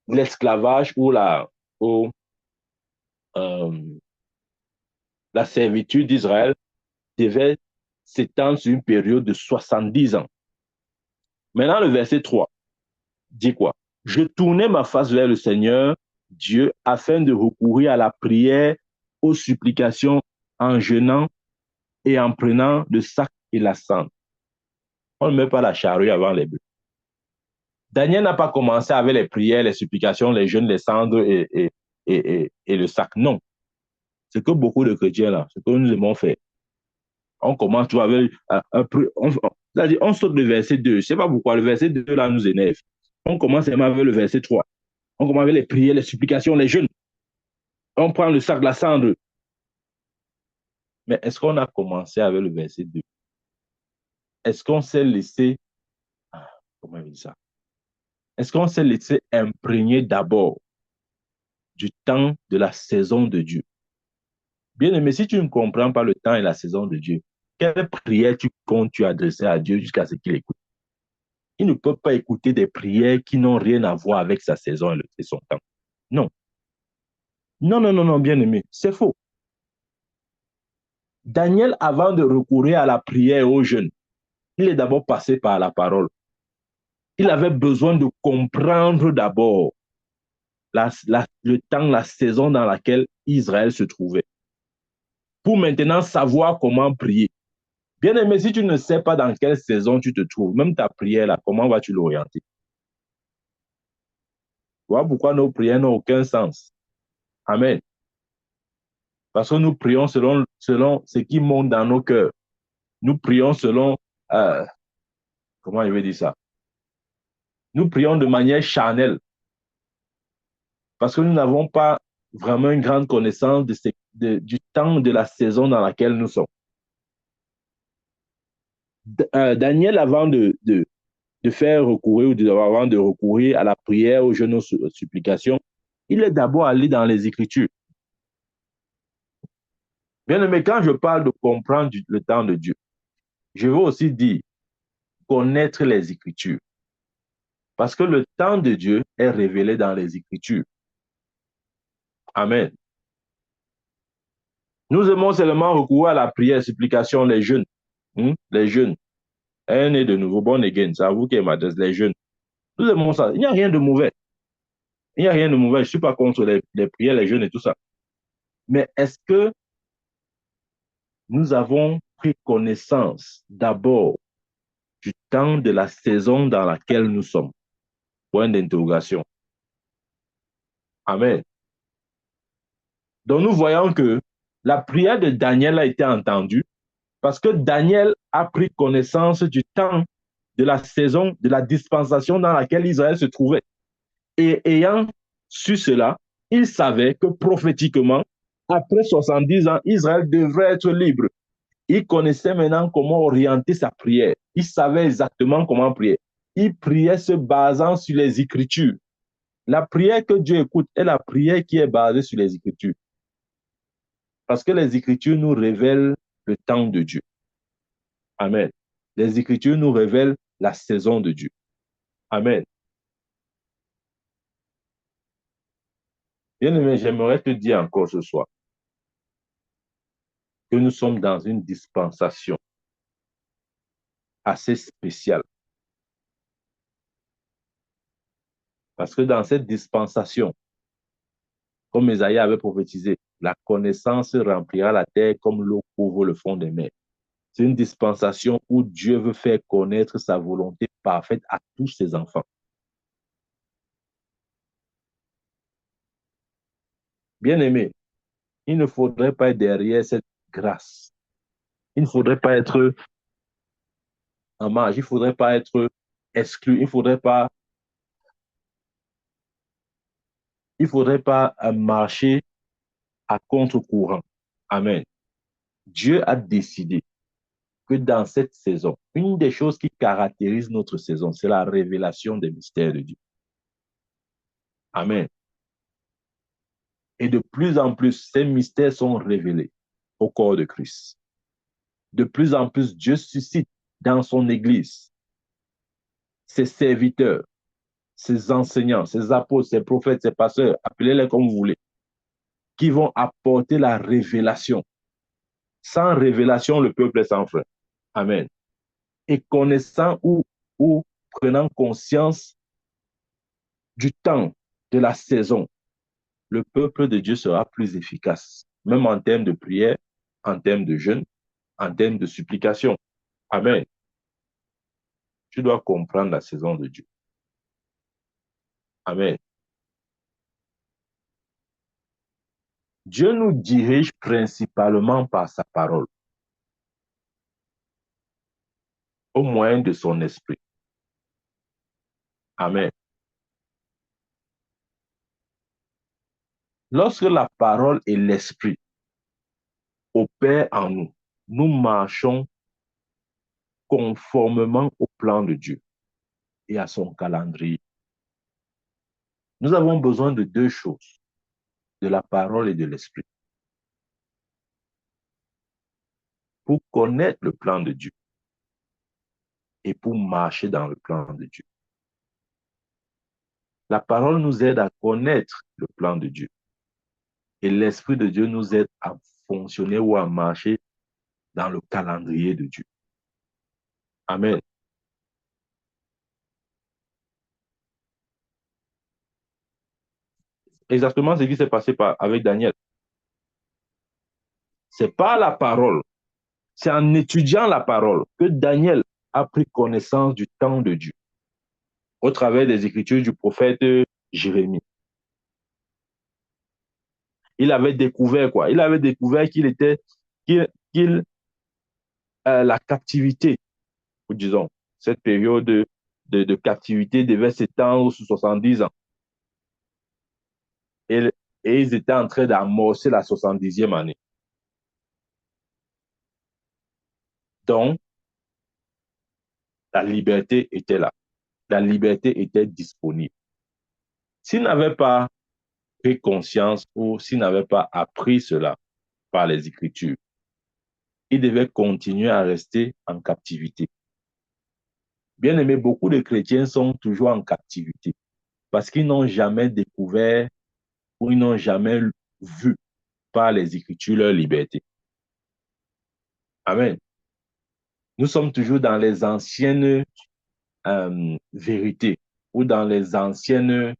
Speaker 1: l'esclavage ou, euh, la servitude d'Israël devait s'étendre sur une période de 70 ans. Maintenant, le verset 3 dit quoi? Je tournais ma face vers le Seigneur Dieu afin de recourir à la prière, aux supplications en jeûnant et en prenant le sac et la cendre. On ne met pas la charrue avant les bœufs. Daniel n'a pas commencé avec les prières, les supplications, les jeûnes, les cendres et le sac. Non. Ce que beaucoup de chrétiens, là, ce que nous aimons faire. On commence toujours avec on saute le verset 2. Je ne sais pas pourquoi le verset 2 là nous énerve. On commence avec le verset 3. On commence avec les prières, les supplications, les jeûnes. On prend le sac, la cendre. Mais est-ce qu'on a commencé avec le verset 2? Est-ce qu'on s'est laissé, comment on dit ça? Est-ce qu'on s'est laissé imprégner d'abord du temps de la saison de Dieu? Bien aimé, si tu ne comprends pas le temps et la saison de Dieu, quelle prière tu comptes tu adresser à Dieu jusqu'à ce qu'il écoute? Il ne peut pas écouter des prières qui n'ont rien à voir avec sa saison et son temps. Non. Non, non, non, non, bien aimé, c'est faux. Daniel, avant de recourir à la prière aux jeunes, il est d'abord passé par la parole. Il avait besoin de comprendre d'abord le temps, la saison dans laquelle Israël se trouvait, pour maintenant savoir comment prier. Bien aimé, si tu ne sais pas dans quelle saison tu te trouves, même ta prière là, comment vas-tu l'orienter? Voilà pourquoi nos prières n'ont aucun sens. Amen. Parce que nous prions selon ce qui monte dans nos cœurs. Nous prions selon, comment je vais dire ça? Nous prions de manière charnelle. Parce que nous n'avons pas vraiment une grande connaissance du temps, de la saison dans laquelle nous sommes. Daniel, avant de faire recourir avant de recourir à la prière, aux jeûnes, aux supplications, il est d'abord allé dans les Écritures. Bien aimé, quand je parle de comprendre le temps de Dieu, je veux aussi dire connaître les Écritures. Parce que le temps de Dieu est révélé dans les Écritures. Amen. Nous aimons seulement recourir à la prière, supplication, les jeûnes. Les jeûnes. Un est de nouveau, born again. C'est à vous qui m'adresse, les jeûnes. Nous aimons ça. Il n'y a rien de mauvais. Il n'y a rien de mauvais. Je ne suis pas contre les prières, les jeûnes et tout ça. Mais est-ce que nous avons pris connaissance d'abord du temps de la saison dans laquelle nous sommes? Point d'interrogation. Amen. Donc nous voyons que la prière de Daniel a été entendue parce que Daniel a pris connaissance du temps de la saison, de la dispensation dans laquelle Israël se trouvait. Et ayant su cela, il savait que prophétiquement, après 70 ans, Israël devrait être libre. Il connaissait maintenant comment orienter sa prière. Il savait exactement comment prier. Il priait se basant sur les Écritures. La prière que Dieu écoute est la prière qui est basée sur les Écritures. Parce que les Écritures nous révèlent le temps de Dieu. Amen. Les Écritures nous révèlent la saison de Dieu. Amen. Bien-aimé, j'aimerais te dire encore ce soir que nous sommes dans une dispensation assez spéciale. Parce que dans cette dispensation, comme Esaïe avait prophétisé, la connaissance remplira la terre comme l'eau couvre le fond des mers. C'est une dispensation où Dieu veut faire connaître sa volonté parfaite à tous ses enfants. Bien-aimé, il ne faudrait pas être derrière cette grâce. Il ne faudrait pas être en marge, il ne faudrait pas être exclu, il faudrait pas marcher à contre-courant. Amen. Dieu a décidé que dans cette saison, une des choses qui caractérise notre saison, c'est la révélation des mystères de Dieu. Amen. Et de plus en plus, ces mystères sont révélés. au corps de Christ. De plus en plus, Dieu suscite dans son Église ses serviteurs, ses enseignants, ses apôtres, ses prophètes, ses pasteurs, appelez-les comme vous voulez, qui vont apporter la révélation. Sans révélation, le peuple est sans frein. Amen. Et connaissant ou prenant conscience du temps, de la saison, le peuple de Dieu sera plus efficace, même en termes de prière, en termes de jeûne, en termes de supplication. Amen. Tu dois comprendre la saison de Dieu. Amen. Dieu nous dirige principalement par sa parole, au moyen de son esprit. Amen. Lorsque la parole et l'esprit opèrent en nous, nous marchons conformément au plan de Dieu et à son calendrier. Nous avons besoin de deux choses, de la parole et de l'esprit, pour connaître le plan de Dieu et pour marcher dans le plan de Dieu. La parole nous aide à connaître le plan de Dieu et l'Esprit de Dieu nous aide à fonctionner ou à marcher dans le calendrier de Dieu. Amen. Exactement ce qui s'est passé avec Daniel. C'est pas la parole, c'est en étudiant la parole que Daniel a pris connaissance du temps de Dieu au travers des écritures du prophète Jérémie. Il avait découvert quoi? Il avait découvert qu'il la captivité, disons, cette période de captivité devait s'étendre sur 70 ans. Et, et ils étaient en train d'amorcer la 70e année. Donc, la liberté était là. La liberté était disponible. S'ils n'avaient pas pris conscience ou s'ils n'avaient pas appris cela par les Écritures, ils devaient continuer à rester en captivité. Bien aimé, beaucoup de chrétiens sont toujours en captivité parce qu'ils n'ont jamais découvert ou ils n'ont jamais vu par les Écritures leur liberté. Amen. Nous sommes toujours dans les anciennes vérités ou dans les anciennes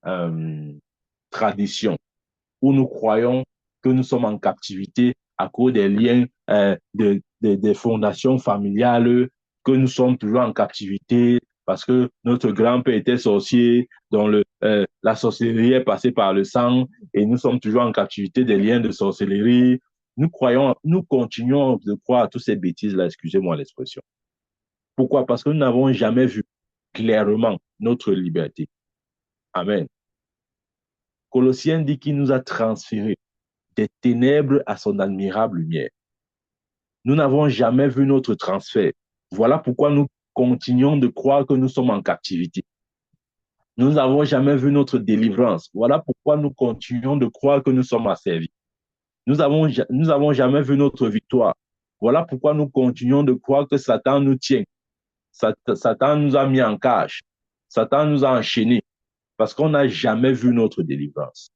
Speaker 1: euh, traditions où nous croyons que nous sommes en captivité à cause des liens des fondations familiales, que nous sommes toujours en captivité parce que notre grand-père était sorcier, dont la sorcellerie est passée par le sang, et nous sommes toujours en captivité des liens de sorcellerie. Nous continuons de croire à toutes ces bêtises-là, excusez-moi l'expression. Pourquoi? Parce que nous n'avons jamais vu clairement notre liberté. Amen. Colossiens dit qu'il nous a transférés des ténèbres à son admirable lumière. Nous n'avons jamais vu notre transfert. Voilà pourquoi nous continuons de croire que nous sommes en captivité. Nous n'avons jamais vu notre délivrance. Voilà pourquoi nous continuons de croire que nous sommes asservis. Nous avons jamais vu notre victoire. Voilà pourquoi nous continuons de croire que Satan nous tient. Satan nous a mis en cage. Satan nous a enchaînés parce qu'on n'a jamais vu notre délivrance.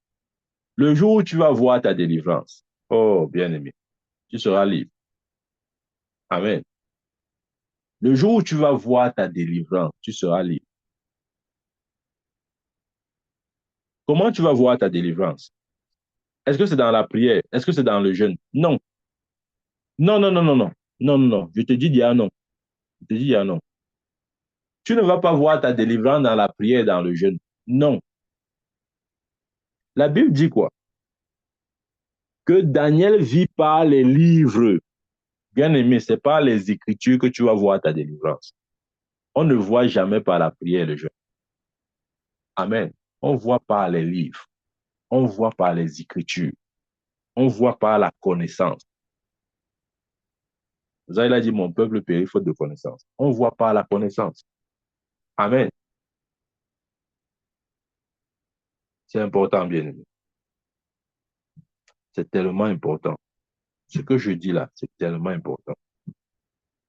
Speaker 1: Le jour où tu vas voir ta délivrance, oh bien-aimé, tu seras libre. Amen. Le jour où tu vas voir ta délivrance, tu seras libre. Comment tu vas voir ta délivrance? Est-ce que c'est dans la prière? Est-ce que c'est dans le jeûne? Non. Non, non, non, non, non. Non, non, non. Je te dis déjà non. Je te dis déjà non. Tu ne vas pas voir ta délivrance dans la prière et dans le jeûne. Non. La Bible dit quoi? Que Daniel vit par les livres. Bien aimé, c'est par les écritures que tu vas voir ta délivrance. On ne voit jamais par la prière et le jeûne. Amen. On voit par les livres. On voit par les écritures. On voit par la connaissance. Zaïla a dit, mon peuple périt faute de connaissance. On voit par la connaissance. Amen. C'est important, bien aimé. C'est tellement important. Ce que je dis là, c'est tellement important.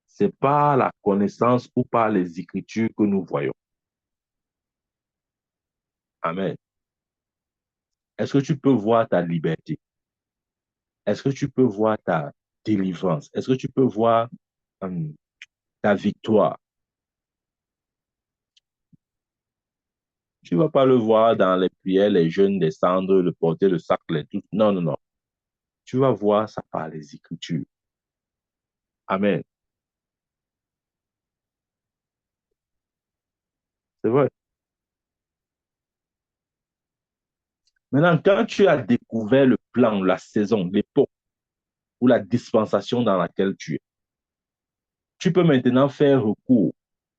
Speaker 1: C'est pas la connaissance ou par les Écritures que nous voyons. Amen. Est-ce que tu peux voir ta liberté? Est-ce que tu peux voir ta délivrance? Est-ce que tu peux voir hum, ta victoire? Tu ne vas pas le voir dans les prières, les jeûnes, descendre, le porter, le sac, les tout. Non, non, non. Tu vas voir ça par les Écritures. Amen. C'est vrai. Maintenant, quand tu as découvert le plan, la saison, l'époque ou la dispensation dans laquelle tu es, tu peux maintenant faire recours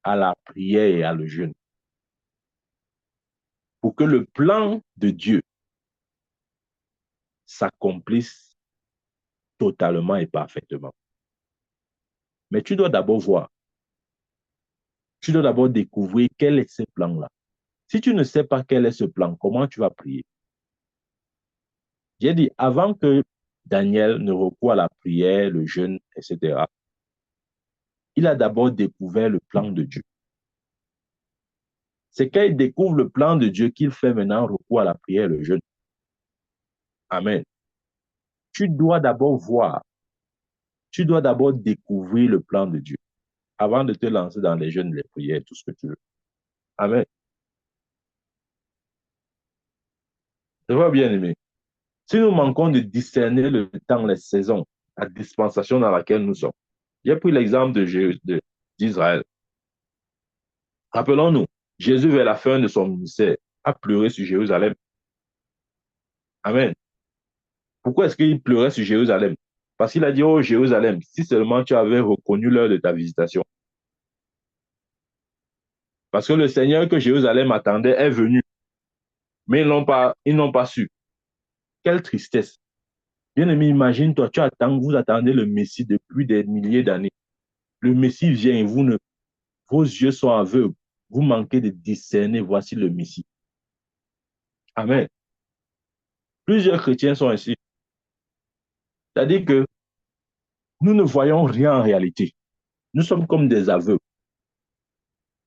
Speaker 1: à la prière et à le jeûne pour que le plan de Dieu s'accomplisse totalement et parfaitement. Mais tu dois d'abord voir, tu dois d'abord découvrir quel est ce plan-là. Si tu ne sais pas quel est ce plan, comment tu vas prier? J'ai dit, avant que Daniel ne recourt à la prière, le jeûne, etc., il a d'abord découvert le plan de Dieu. C'est quand il découvre le plan de Dieu qu'il fait maintenant recours à la prière et le jeûne. Amen. Tu dois d'abord voir, tu dois d'abord découvrir le plan de Dieu avant de te lancer dans les jeûnes, les prières, tout ce que tu veux. Amen. C'est vrai, bien aimé. Si nous manquons de discerner le temps, les saisons, la dispensation dans laquelle nous sommes. J'ai pris l'exemple d'Israël. Rappelons-nous, Jésus, vers la fin de son ministère, a pleuré sur Jérusalem. Amen. Pourquoi est-ce qu'il pleurait sur Jérusalem? Parce qu'il a dit, oh Jérusalem, si seulement tu avais reconnu l'heure de ta visitation. Parce que le Seigneur que Jérusalem attendait est venu, mais ils n'ont pas su. Quelle tristesse. Bien-aimé, imagine-toi, vous attendez le Messie depuis des milliers d'années. Le Messie vient et vos yeux sont aveugles. Vous manquez de discerner, voici le Messie. Amen. Plusieurs chrétiens sont ainsi. C'est-à-dire que nous ne voyons rien en réalité. Nous sommes comme des aveugles.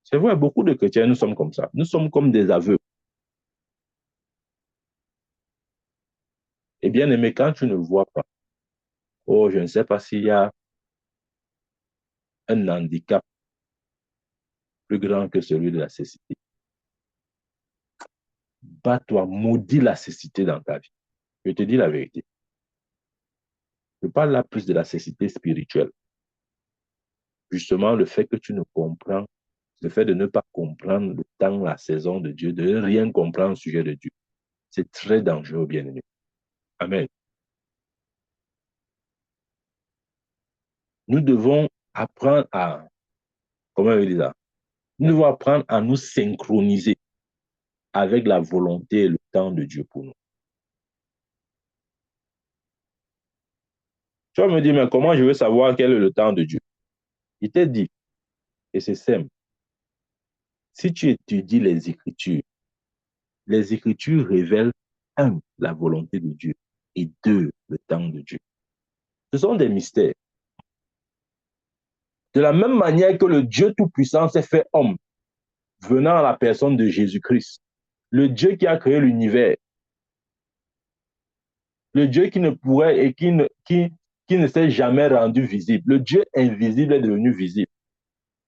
Speaker 1: C'est vrai, beaucoup de chrétiens, nous sommes comme ça. Nous sommes comme des aveugles. Et bien aimé, quand tu ne vois pas, oh, je ne sais pas s'il y a un handicap plus grand que celui de la cécité. Bats-toi, maudis la cécité dans ta vie. Je te dis la vérité. Je parle là plus de la cécité spirituelle. Justement, le fait que tu ne comprends, le fait de ne pas comprendre le temps, la saison de Dieu, de ne rien comprendre au sujet de Dieu, c'est très dangereux, bien-aimé. Amen. Nous devons apprendre à, comment on dit ça? Nous devons apprendre à nous synchroniser avec la volonté et le temps de Dieu pour nous. Tu vas me dire, mais comment je veux savoir quel est le temps de Dieu? Il t'est dit, et c'est simple, si tu étudies les Écritures révèlent, un, la volonté de Dieu, et deux, le temps de Dieu. Ce sont des mystères. De la même manière que le Dieu Tout-Puissant s'est fait homme, venant à la personne de Jésus-Christ, le Dieu qui a créé l'univers, le Dieu qui ne pourrait et qui ne s'est jamais rendu visible, le Dieu invisible est devenu visible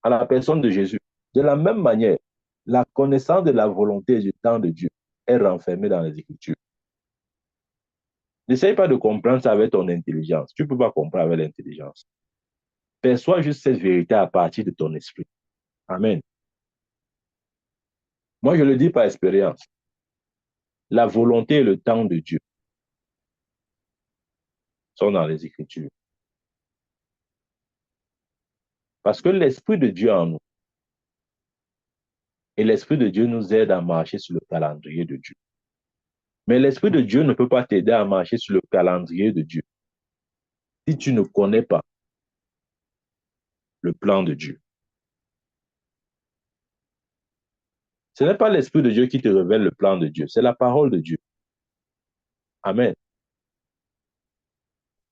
Speaker 1: à la personne de Jésus. De la même manière, la connaissance de la volonté et du temps de Dieu est renfermée dans les Écritures. N'essaye pas de comprendre ça avec ton intelligence. Tu ne peux pas comprendre avec l'intelligence. Perçois juste cette vérité à partir de ton esprit. Amen. Moi, je le dis par expérience. La volonté et le temps de Dieu sont dans les Écritures. Parce que l'Esprit de Dieu en nous, et l'Esprit de Dieu nous aide à marcher sur le calendrier de Dieu. Mais l'Esprit de Dieu ne peut pas t'aider à marcher sur le calendrier de Dieu si tu ne connais pas le plan de Dieu. Ce n'est pas l'Esprit de Dieu qui te révèle le plan de Dieu, c'est la parole de Dieu. Amen.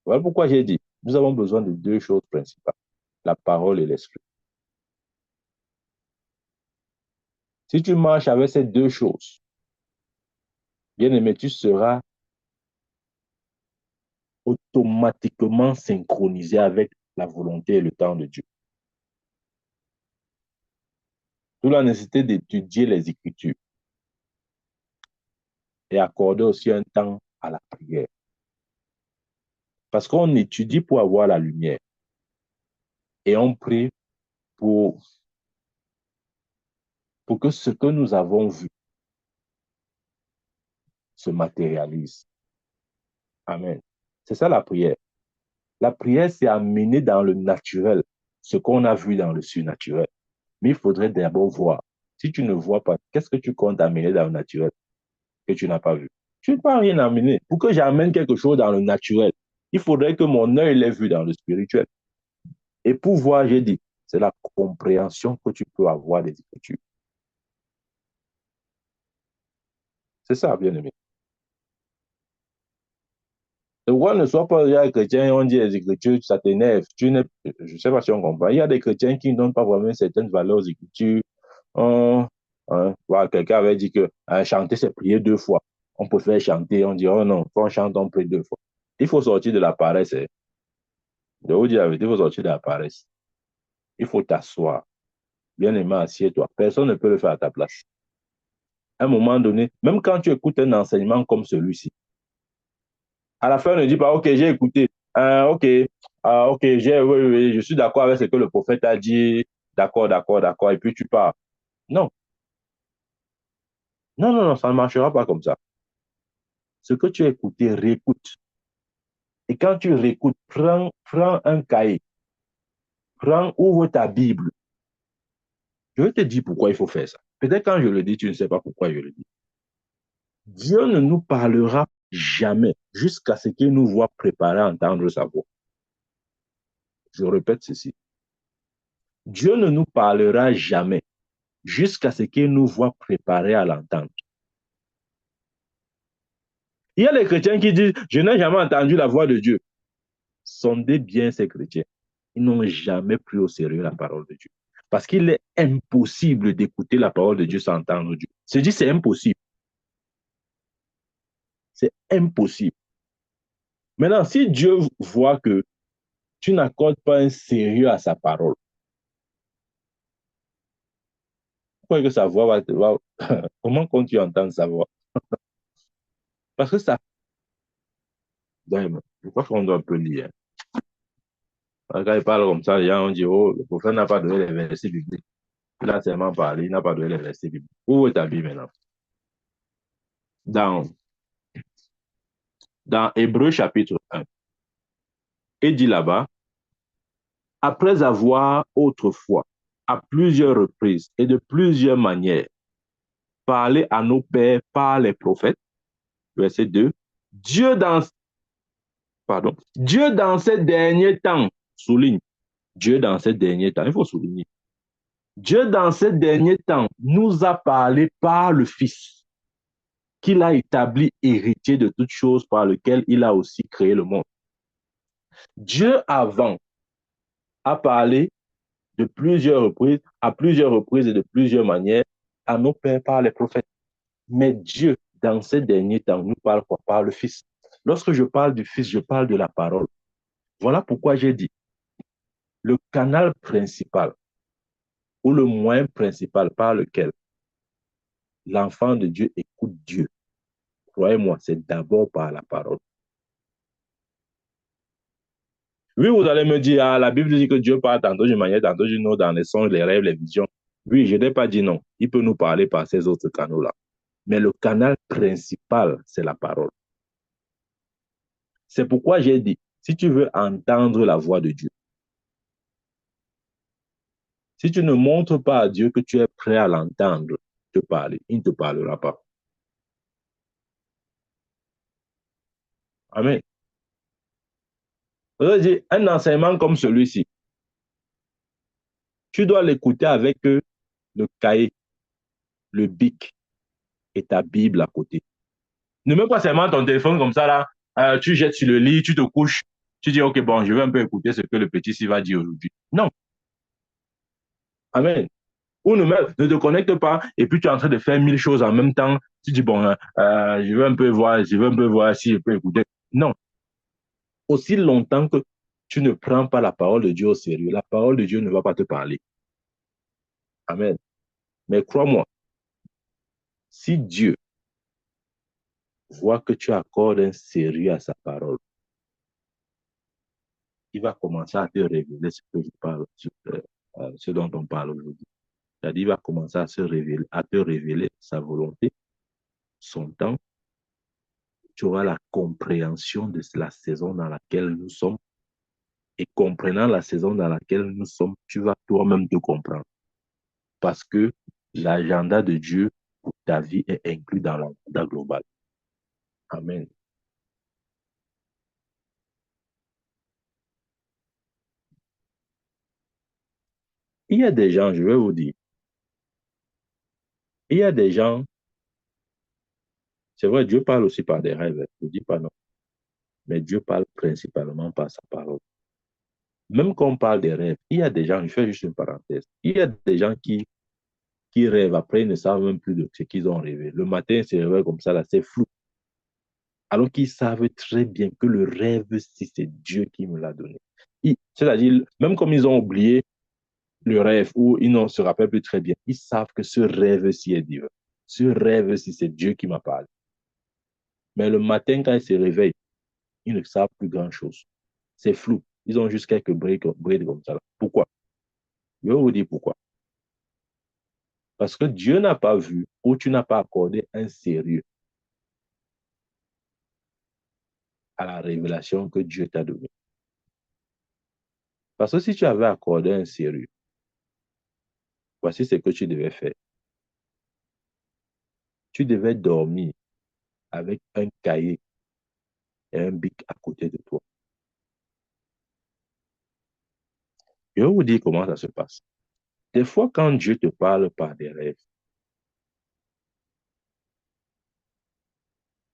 Speaker 1: Voilà pourquoi j'ai dit, nous avons besoin de deux choses principales, la parole et l'esprit. Si tu marches avec ces deux choses, bien aimé, tu seras automatiquement synchronisé avec la volonté et le temps de Dieu. D'où la nécessité d'étudier les Écritures et accorder aussi un temps à la prière. Parce qu'on étudie pour avoir la lumière et on prie pour, pour que ce que nous avons vu se matérialise. Amen. C'est ça la prière. La prière, c'est amener dans le naturel ce qu'on a vu dans le surnaturel. Mais il faudrait d'abord voir. Si tu ne vois pas, qu'est-ce que tu comptes amener dans le naturel que tu n'as pas vu? Tu ne peux rien amener. Pour que j'amène quelque chose dans le naturel, il faudrait que mon œil l'ait vu dans le spirituel. Et pour voir, j'ai dit, c'est la compréhension que tu peux avoir des Écritures. C'est ça, bien aimé. Le roi ne soit pas déjà chrétien, on dit les Écritures, ça t'énerve. Je ne sais pas si on comprend. Il y a des chrétiens qui ne donnent pas vraiment certaines valeurs aux Écritures. Voilà, quelqu'un avait dit que chanter, c'est prier deux fois. On préfère chanter, on dit, oh non, quand on chante, on prie deux fois. Il faut sortir de la paresse. Hein. De vous dire la vérité, il faut sortir de la paresse. Il faut t'asseoir. Bien aimé, assieds-toi. Personne ne peut le faire à ta place. À un moment donné, même quand tu écoutes un enseignement comme celui-ci, à la fin, ne dis pas, OK, j'ai écouté. OK, OK, oui, oui, je suis d'accord avec ce que le prophète a dit. D'accord, d'accord, d'accord. Et puis tu pars. Non, non, non, non, ça ne marchera pas comme ça. Ce que tu as écouté, réécoute. Et quand tu réécoutes, prends un cahier, ouvre ta Bible. Je vais te dire pourquoi il faut faire ça. Peut-être quand je le dis, tu ne sais pas pourquoi je le dis. Dieu ne nous parlera jamais jusqu'à ce qu'il nous voit préparer à entendre sa voix. Je répète ceci. Dieu ne nous parlera jamais jusqu'à ce qu'il nous voit préparer à l'entendre. Il y a des chrétiens qui disent, je n'ai jamais entendu la voix de Dieu. Sondez bien ces chrétiens. Ils n'ont jamais pris au sérieux la parole de Dieu. Parce qu'il est impossible d'écouter la parole de Dieu sans entendre Dieu. Je dis c'est impossible. C'est impossible. Maintenant, si Dieu voit que tu n'accordes pas un sérieux à sa parole, pourquoi que sa voix va comment comptes-tu entendre sa voix? Parce que ça, je crois qu'on doit un peu lire. Quand il parle comme ça, les gens ont dit, oh, le prophète n'a pas donné les versets bibliques. Il a seulement parlé, il n'a pas donné les versets bibliques. Où est ta Bible maintenant? Dans, dans Hébreu chapitre 1, il dit là-bas, après avoir autrefois, à plusieurs reprises et de plusieurs manières, parlé à nos pères par les prophètes, verset 2, Dieu dans, Dieu dans ces derniers temps, souligne, Dieu dans ces derniers temps, il faut souligner, Dieu dans ces derniers temps nous a parlé par le Fils, qu'il a établi héritier de toutes choses par lequel il a aussi créé le monde. Dieu avant a parlé de plusieurs reprises, à plusieurs reprises et de plusieurs manières à nos pères par les prophètes. Mais Dieu, dans ces derniers temps, nous parle quoi? Par le Fils. Lorsque je parle du Fils, je parle de la parole. Voilà pourquoi j'ai dit, le canal principal ou le moyen principal par lequel l'enfant de Dieu écoute Dieu, croyez-moi, c'est d'abord par la parole. Oui, vous allez me dire, ah, la Bible dit que Dieu parle tantôt d'une manière, tantôt d'une autre, dans les songes, les rêves, les visions. Oui, je n'ai pas dit non. Il peut nous parler par ces autres canaux-là. Mais le canal principal, c'est la parole. C'est pourquoi j'ai dit, si tu veux entendre la voix de Dieu, si tu ne montres pas à Dieu que tu es prêt à l'entendre te parler, il ne te parlera pas. Amen. Je veux dire, un enseignement comme celui-ci, tu dois l'écouter avec le cahier, le bic et ta Bible à côté. Ne mets pas seulement ton téléphone comme ça, là, tu jettes sur le lit, tu te couches, Tu dis, OK, bon, je vais un peu écouter ce que le petit s'y va dire aujourd'hui. Non. Amen. Ou ne te connecte pas et puis tu es en train de faire mille choses en même temps. Tu dis, bon, je vais un peu voir si je peux écouter. Non. Aussi longtemps que tu ne prends pas la parole de Dieu au sérieux, la parole de Dieu ne va pas te parler. Amen. Mais crois-moi, si Dieu voit que tu accordes un sérieux à sa parole, il va commencer à te révéler ce que je parle, ce dont on parle aujourd'hui. C'est-à-dire, il va commencer à à te révéler sa volonté, son temps. Tu auras la compréhension de la saison dans laquelle nous sommes. Et comprenant la saison dans laquelle nous sommes, tu vas toi-même te comprendre. Parce que l'agenda de Dieu pour ta vie est inclus dans l'agenda global. Amen. Il y a des gens, je vais vous dire, il y a des gens, c'est vrai, Dieu parle aussi par des rêves, je ne dis pas non, mais Dieu parle principalement par sa parole. Même quand on parle des rêves, il y a des gens, je fais juste une parenthèse, il y a des gens qui rêvent, après ils ne savent même plus de ce qu'ils ont rêvé. Le matin, ils se réveillent comme ça, là, c'est flou. Alors qu'ils savent très bien que le rêve, si c'est Dieu qui me l'a donné. C'est-à-dire, même comme ils ont oublié le rêve ou ils ne se rappellent plus très bien, ils savent que ce rêve-ci est Dieu. Ce rêve-ci, c'est Dieu qui m'a parlé. Mais le matin, quand ils se réveillent, ils ne savent plus grand-chose. C'est flou. Ils ont juste quelques brides comme ça. Pourquoi? Je vais vous dire pourquoi. Parce que Dieu n'a pas vu ou tu n'as pas accordé un sérieux à la révélation que Dieu t'a donnée. Parce que si tu avais accordé un sérieux, voici ce que tu devais faire. Tu devais dormir avec un cahier et un bic à côté de toi. Je vais vous dire comment ça se passe. Des fois, quand Dieu te parle par des rêves,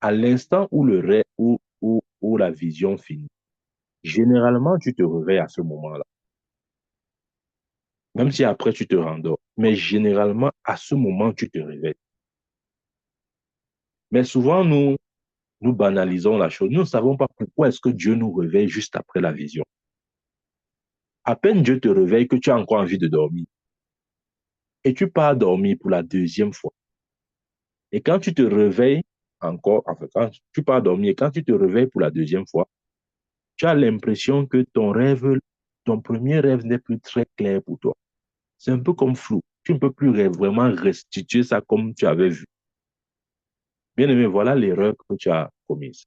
Speaker 1: à l'instant où le rêve ou la vision finit, généralement, tu te réveilles à ce moment-là. Même si après, tu te rendors. Mais généralement, à ce moment, tu te réveilles. Mais souvent, nous banalisons la chose. Nous ne savons pas pourquoi est-ce que Dieu nous réveille juste après la vision. À peine Dieu te réveille que tu as encore envie de dormir. Et tu pars dormir pour la deuxième fois. Et quand tu te réveilles encore, enfin, quand tu pars dormir, et quand tu te réveilles pour la deuxième fois, tu as l'impression que ton premier rêve n'est plus très clair pour toi. C'est un peu comme flou. Tu ne peux plus vraiment restituer ça comme tu avais vu. Bien aimé, voilà l'erreur que tu as commise.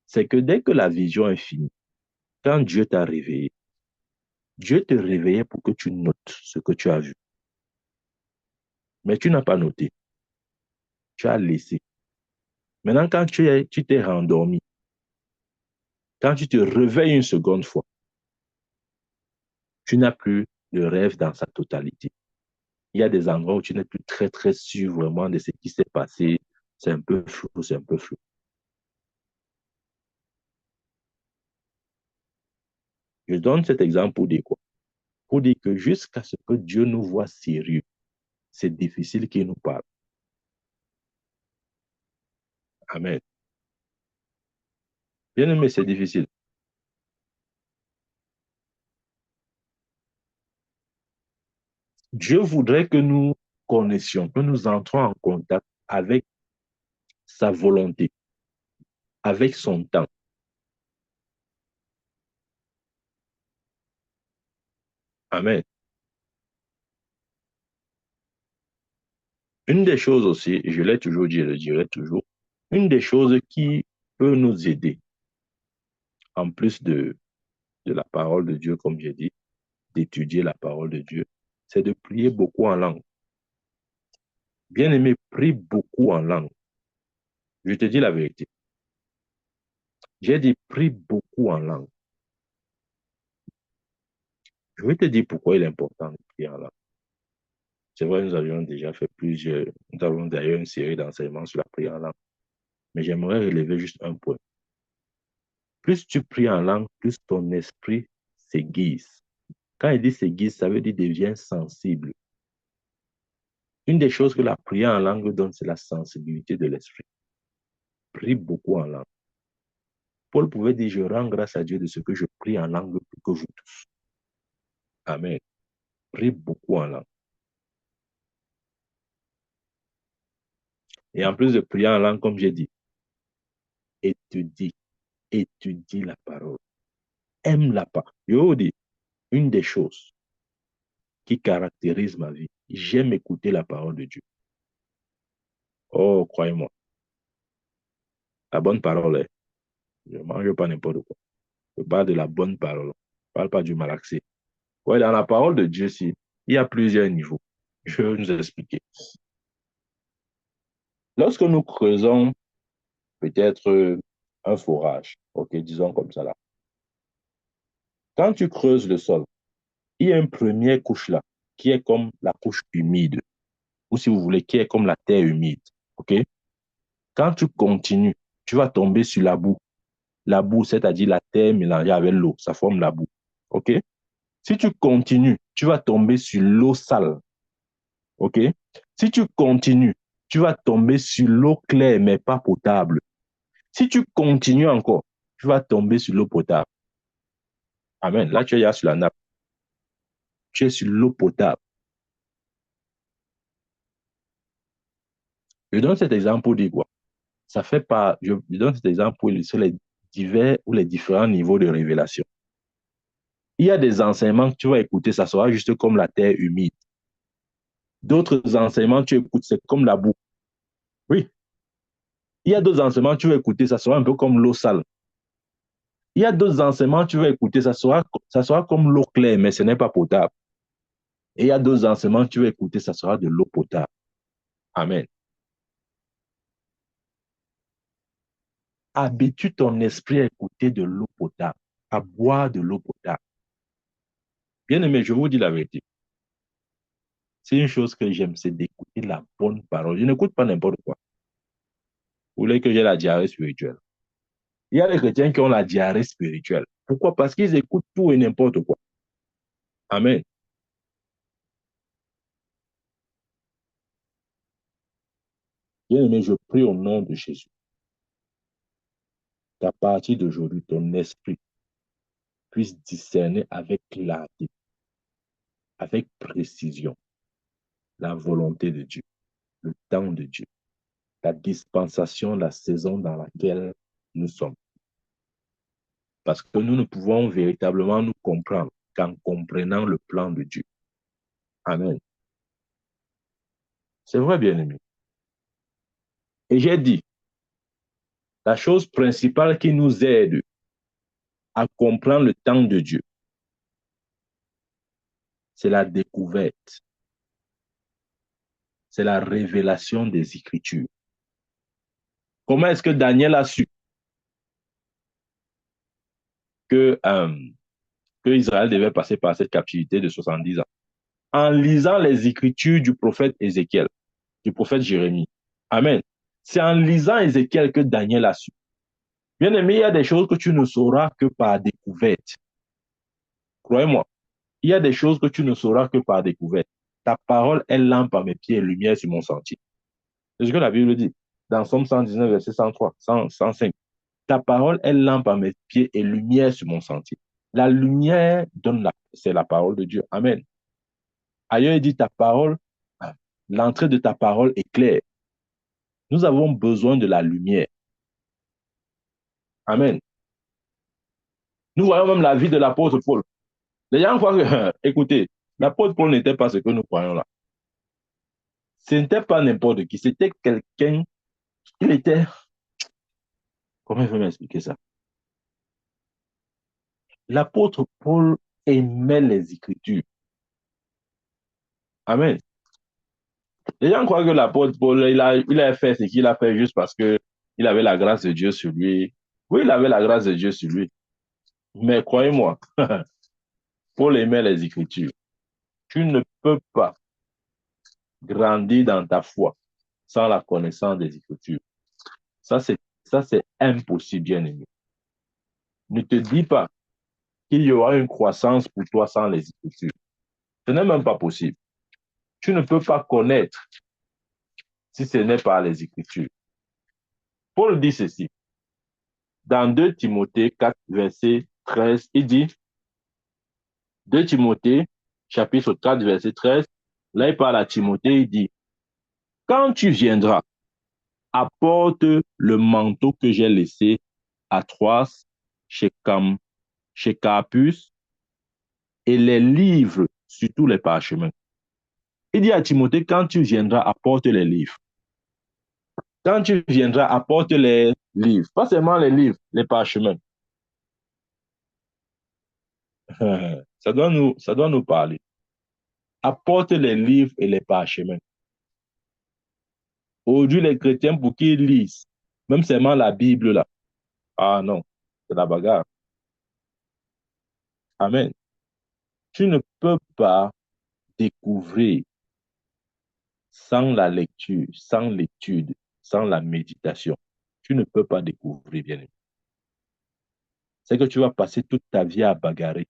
Speaker 1: C'est que dès que la vision est finie, quand Dieu t'a réveillé, Dieu te réveillait pour que tu notes ce que tu as vu. Mais tu n'as pas noté. Tu as laissé. Maintenant, quand tu t'es rendormi, quand tu te réveilles une seconde fois, tu n'as plus le rêve dans sa totalité. Il y a des endroits où tu n'es plus très, très sûr vraiment de ce qui s'est passé. C'est un peu flou, c'est un peu flou. Je donne cet exemple pour dire quoi? Pour dire que jusqu'à ce que Dieu nous voit sérieux, c'est difficile qu'il nous parle. Amen. Bien aimé, c'est difficile. Dieu voudrait que nous connaissions, que nous entrons en contact avec sa volonté, avec son temps. Amen. Une des choses aussi, je l'ai toujours dit et le dirai toujours, une des choses qui peut nous aider, en plus de la parole de Dieu, comme j'ai dit, d'étudier la parole de Dieu, c'est de prier beaucoup en langue. Bien aimé, prie beaucoup en langue. Je te dis la vérité. J'ai dit prie beaucoup en langue. Je vais te dire pourquoi il est important de prier en langue. C'est vrai, nous avions déjà fait nous avons d'ailleurs une série d'enseignements sur la prière en langue. Mais j'aimerais relever juste un point. Plus tu pries en langue, plus ton esprit s'aiguise. Quand il dit s'aiguise, ça veut dire devient sensible. Une des choses que la prière en langue donne, c'est la sensibilité de l'esprit. Prie beaucoup en langue. Paul pouvait dire, je rends grâce à Dieu de ce que je prie en langue plus que vous tous. Amen. Prie beaucoup en langue. Et en plus de prier en langue, comme j'ai dit, étudie la parole. Aime la parole. Je vous dis, une des choses qui caractérise ma vie, j'aime écouter la parole de Dieu. Oh, croyez-moi, la bonne parole, je ne mange pas n'importe quoi. Je parle de la bonne parole. Je ne parle pas du malaxé. Ouais, dans la parole de Dieu, il y a plusieurs niveaux. Je vais nous expliquer. Lorsque nous creusons peut-être un forage, ok, disons comme ça là, quand tu creuses le sol, il y a une première couche là, qui est comme la couche humide, ou si vous voulez, qui est comme la terre humide, ok? Quand tu continues, tu vas tomber sur la boue. La boue, c'est-à-dire la terre mélangée avec l'eau, ça forme la boue, ok? Si tu continues, tu vas tomber sur l'eau sale, ok? Si tu continues, tu vas tomber sur l'eau claire, mais pas potable. Si tu continues encore, tu vas tomber sur l'eau potable. Amen. Là, tu es sur la nappe. Tu es sur l'eau potable. Je donne cet exemple pour dire quoi? Ça fait pas, je donne cet exemple pour illustrer les divers ou les différents niveaux de révélation. Il y a des enseignements que tu vas écouter, ça sera juste comme la terre humide. D'autres enseignements, tu écoutes, c'est comme la boue. Oui. Il y a d'autres enseignements, tu vas écouter, ça sera un peu comme l'eau sale. Il y a d'autres enseignements, tu vas écouter, ça sera comme l'eau claire, mais ce n'est pas potable. Et il y a d'autres enseignements, tu vas écouter, ça sera de l'eau potable. Amen. Habitue ton esprit à écouter de l'eau potable, à boire de l'eau potable. Bien aimé, je vous dis la vérité. C'est une chose que j'aime, c'est d'écouter la bonne parole. Je n'écoute pas n'importe quoi. Vous voulez que j'ai la diarrhée spirituelle? Il y a des chrétiens qui ont la diarrhée spirituelle. Pourquoi? Parce qu'ils écoutent tout et n'importe quoi. Amen. Bien aimé, je prie au nom de Jésus qu'à partir d'aujourd'hui, ton esprit puisse discerner avec clarté, avec précision, la volonté de Dieu, le temps de Dieu, la dispensation, la saison dans laquelle nous sommes. Parce que nous ne pouvons véritablement nous comprendre qu'en comprenant le plan de Dieu. Amen. C'est vrai, bien-aimé. Et j'ai dit, la chose principale qui nous aide à comprendre le temps de Dieu, c'est la découverte, c'est la révélation des Écritures. Comment est-ce que Daniel a su que, que Israël devait passer par cette captivité de 70 ans? En lisant les Écritures du prophète Ézéchiel, du prophète Jérémie. Amen. C'est en lisant Ézéchiel que Daniel a su. Bien aimé, il y a des choses que tu ne sauras que par découverte. Croyez-moi, il y a des choses que tu ne sauras que par découverte. Ta parole est lampe à mes pieds et lumière sur mon sentier. C'est ce que la Bible dit dans Somme 119, verset 103, 105. Ta parole est lampe à mes pieds et lumière sur mon sentier. La lumière c'est la parole de Dieu. Amen. Ailleurs, il dit ta parole, l'entrée de ta parole est claire. Nous avons besoin de la lumière. Amen. Nous voyons même la vie de l'apôtre Paul. Les gens croient que, écoutez, l'apôtre Paul n'était pas ce que nous croyons là. Ce n'était pas n'importe qui, c'était quelqu'un, il était, comment je vais m'expliquer ça? L'apôtre Paul aimait les Écritures. Amen. Les gens croient que l'apôtre Paul, il a fait ce qu'il a fait juste parce que il avait la grâce de Dieu sur lui. Oui, il avait la grâce de Dieu sur lui. Mais croyez-moi, Paul aimait les Écritures. Tu ne peux pas grandir dans ta foi sans la connaissance des Écritures. Ça, c'est impossible, bien aimé. ne te dis pas qu'il y aura une croissance pour toi sans les Écritures. Ce n'est même pas possible. Tu ne peux pas connaître si ce n'est pas les Écritures. Paul dit ceci. Dans 2 Timothée 4, verset 13, il dit, 2 Timothée, chapitre 4, verset 13, là il parle à Timothée, il dit, quand tu viendras, apporte le manteau que j'ai laissé à Troas, chez Carpus, et les livres, surtout les parchemins. Il dit à Timothée, quand tu viendras, apporte les livres. Quand tu viendras, apporte les livres. Pas seulement les livres, les parchemins. Ça doit nous parler. Apporte les livres et les parchemins. Aujourd'hui, les chrétiens, pour qu'ils lisent, même seulement la Bible, là. Ah non, c'est la bagarre. Amen. Tu ne peux pas découvrir sans la lecture, sans l'étude, sans la méditation. Tu ne peux pas découvrir, bien aimé. C'est que tu vas passer toute ta vie à bagarrer.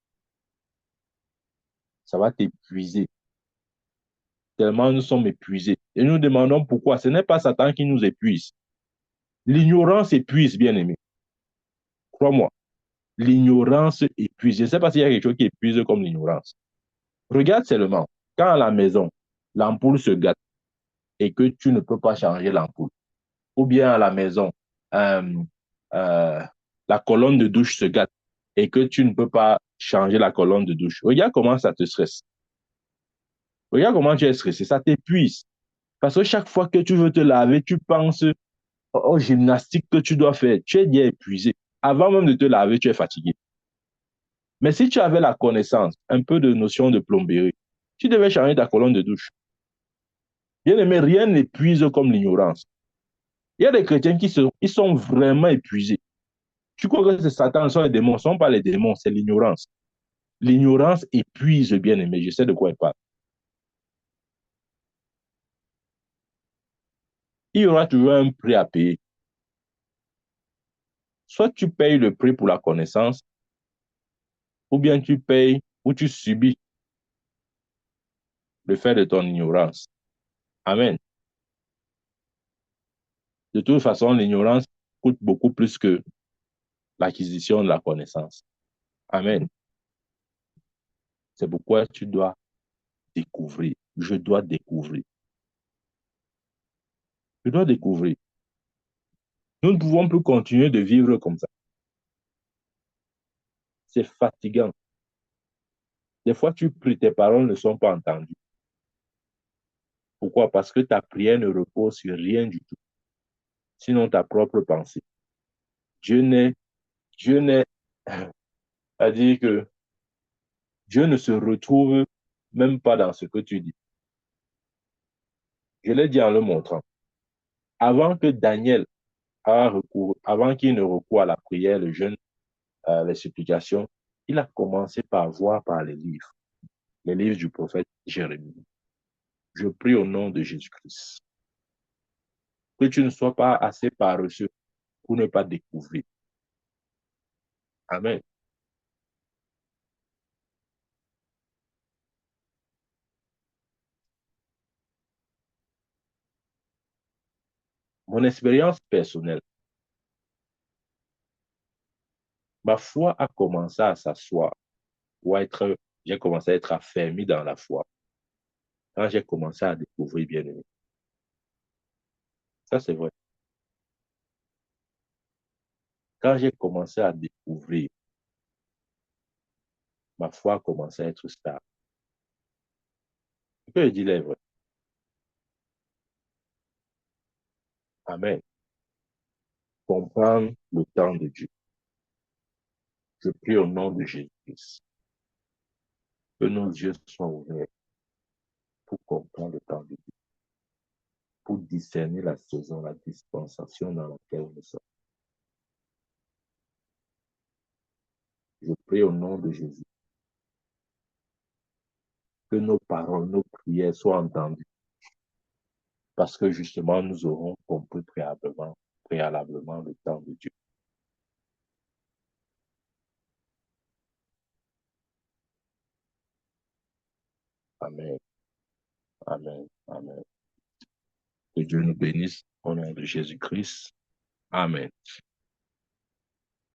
Speaker 1: Ça va t'épuiser. Tellement nous sommes épuisés. Et nous nous demandons pourquoi. Ce n'est pas Satan qui nous épuise. L'ignorance épuise, bien aimé. Crois-moi. L'ignorance épuise. Je ne sais pas s'il y a quelque chose qui épuise comme l'ignorance. Regarde seulement, quand à la maison, l'ampoule se gâte et que tu ne peux pas changer l'ampoule, ou bien à la maison, euh, euh, la colonne de douche se gâte et que tu ne peux pas changer la colonne de douche. Regarde comment ça te stresse. Regarde comment tu es stressé, ça t'épuise. Parce que chaque fois que tu veux te laver, tu penses aux gymnastiques que tu dois faire. Tu es bien épuisé. Avant même de te laver, tu es fatigué. Mais si tu avais la connaissance, un peu de notion de plomberie, tu devais changer ta colonne de douche. Bien aimé, rien n'épuise comme l'ignorance. Il y a des chrétiens ils sont vraiment épuisés. Tu crois que c'est Satan, ce sont les démons. Ce ne sont pas les démons, c'est l'ignorance. L'ignorance épuise, bien aimé. Je sais de quoi il parle. Il y aura toujours un prix à payer. Soit tu payes le prix pour la connaissance, ou bien tu payes ou tu subis le fait de ton ignorance. Amen. De toute façon, l'ignorance coûte beaucoup plus que l'acquisition de la connaissance. Amen. C'est pourquoi tu dois découvrir. Je dois découvrir. Je dois découvrir. Nous ne pouvons plus continuer de vivre comme ça. C'est fatigant. Des fois, tu pries, tes paroles ne sont pas entendues. Pourquoi? Parce que ta prière ne repose sur rien du tout, sinon ta propre pensée. Dieu n'est, Dieu n'est, à dire que Dieu ne se retrouve même pas dans ce que tu dis. Je l'ai dit en le montrant. Avant que Daniel avant qu'il ne recourt à la prière, le jeûne, les supplications, il a commencé par voir par les livres du prophète Jérémie. Je prie au nom de Jésus-Christ. Que tu ne sois pas assez paresseux pour ne pas découvrir. Amen. Mon expérience personnelle, ma foi a commencé à s'asseoir, ou j'ai commencé à être affermi dans la foi quand j'ai commencé à découvrir bien aimé. Ça, c'est vrai. Quand j'ai commencé à découvrir, ma foi a commencé à être stable. Ce que je dis là est vrai. Amen. Comprendre le temps de Dieu. Je prie au nom de Jésus-Christ. Que nos yeux soient ouverts pour comprendre le temps de Dieu, pour discerner la saison, la dispensation dans laquelle nous sommes. Je prie au nom de Jésus que nos paroles, nos prières soient entendues parce que justement nous aurons compris préalablement le temps de Dieu. Amen. Amen. Amen. Que Dieu nous bénisse au nom de Jésus-Christ. Amen.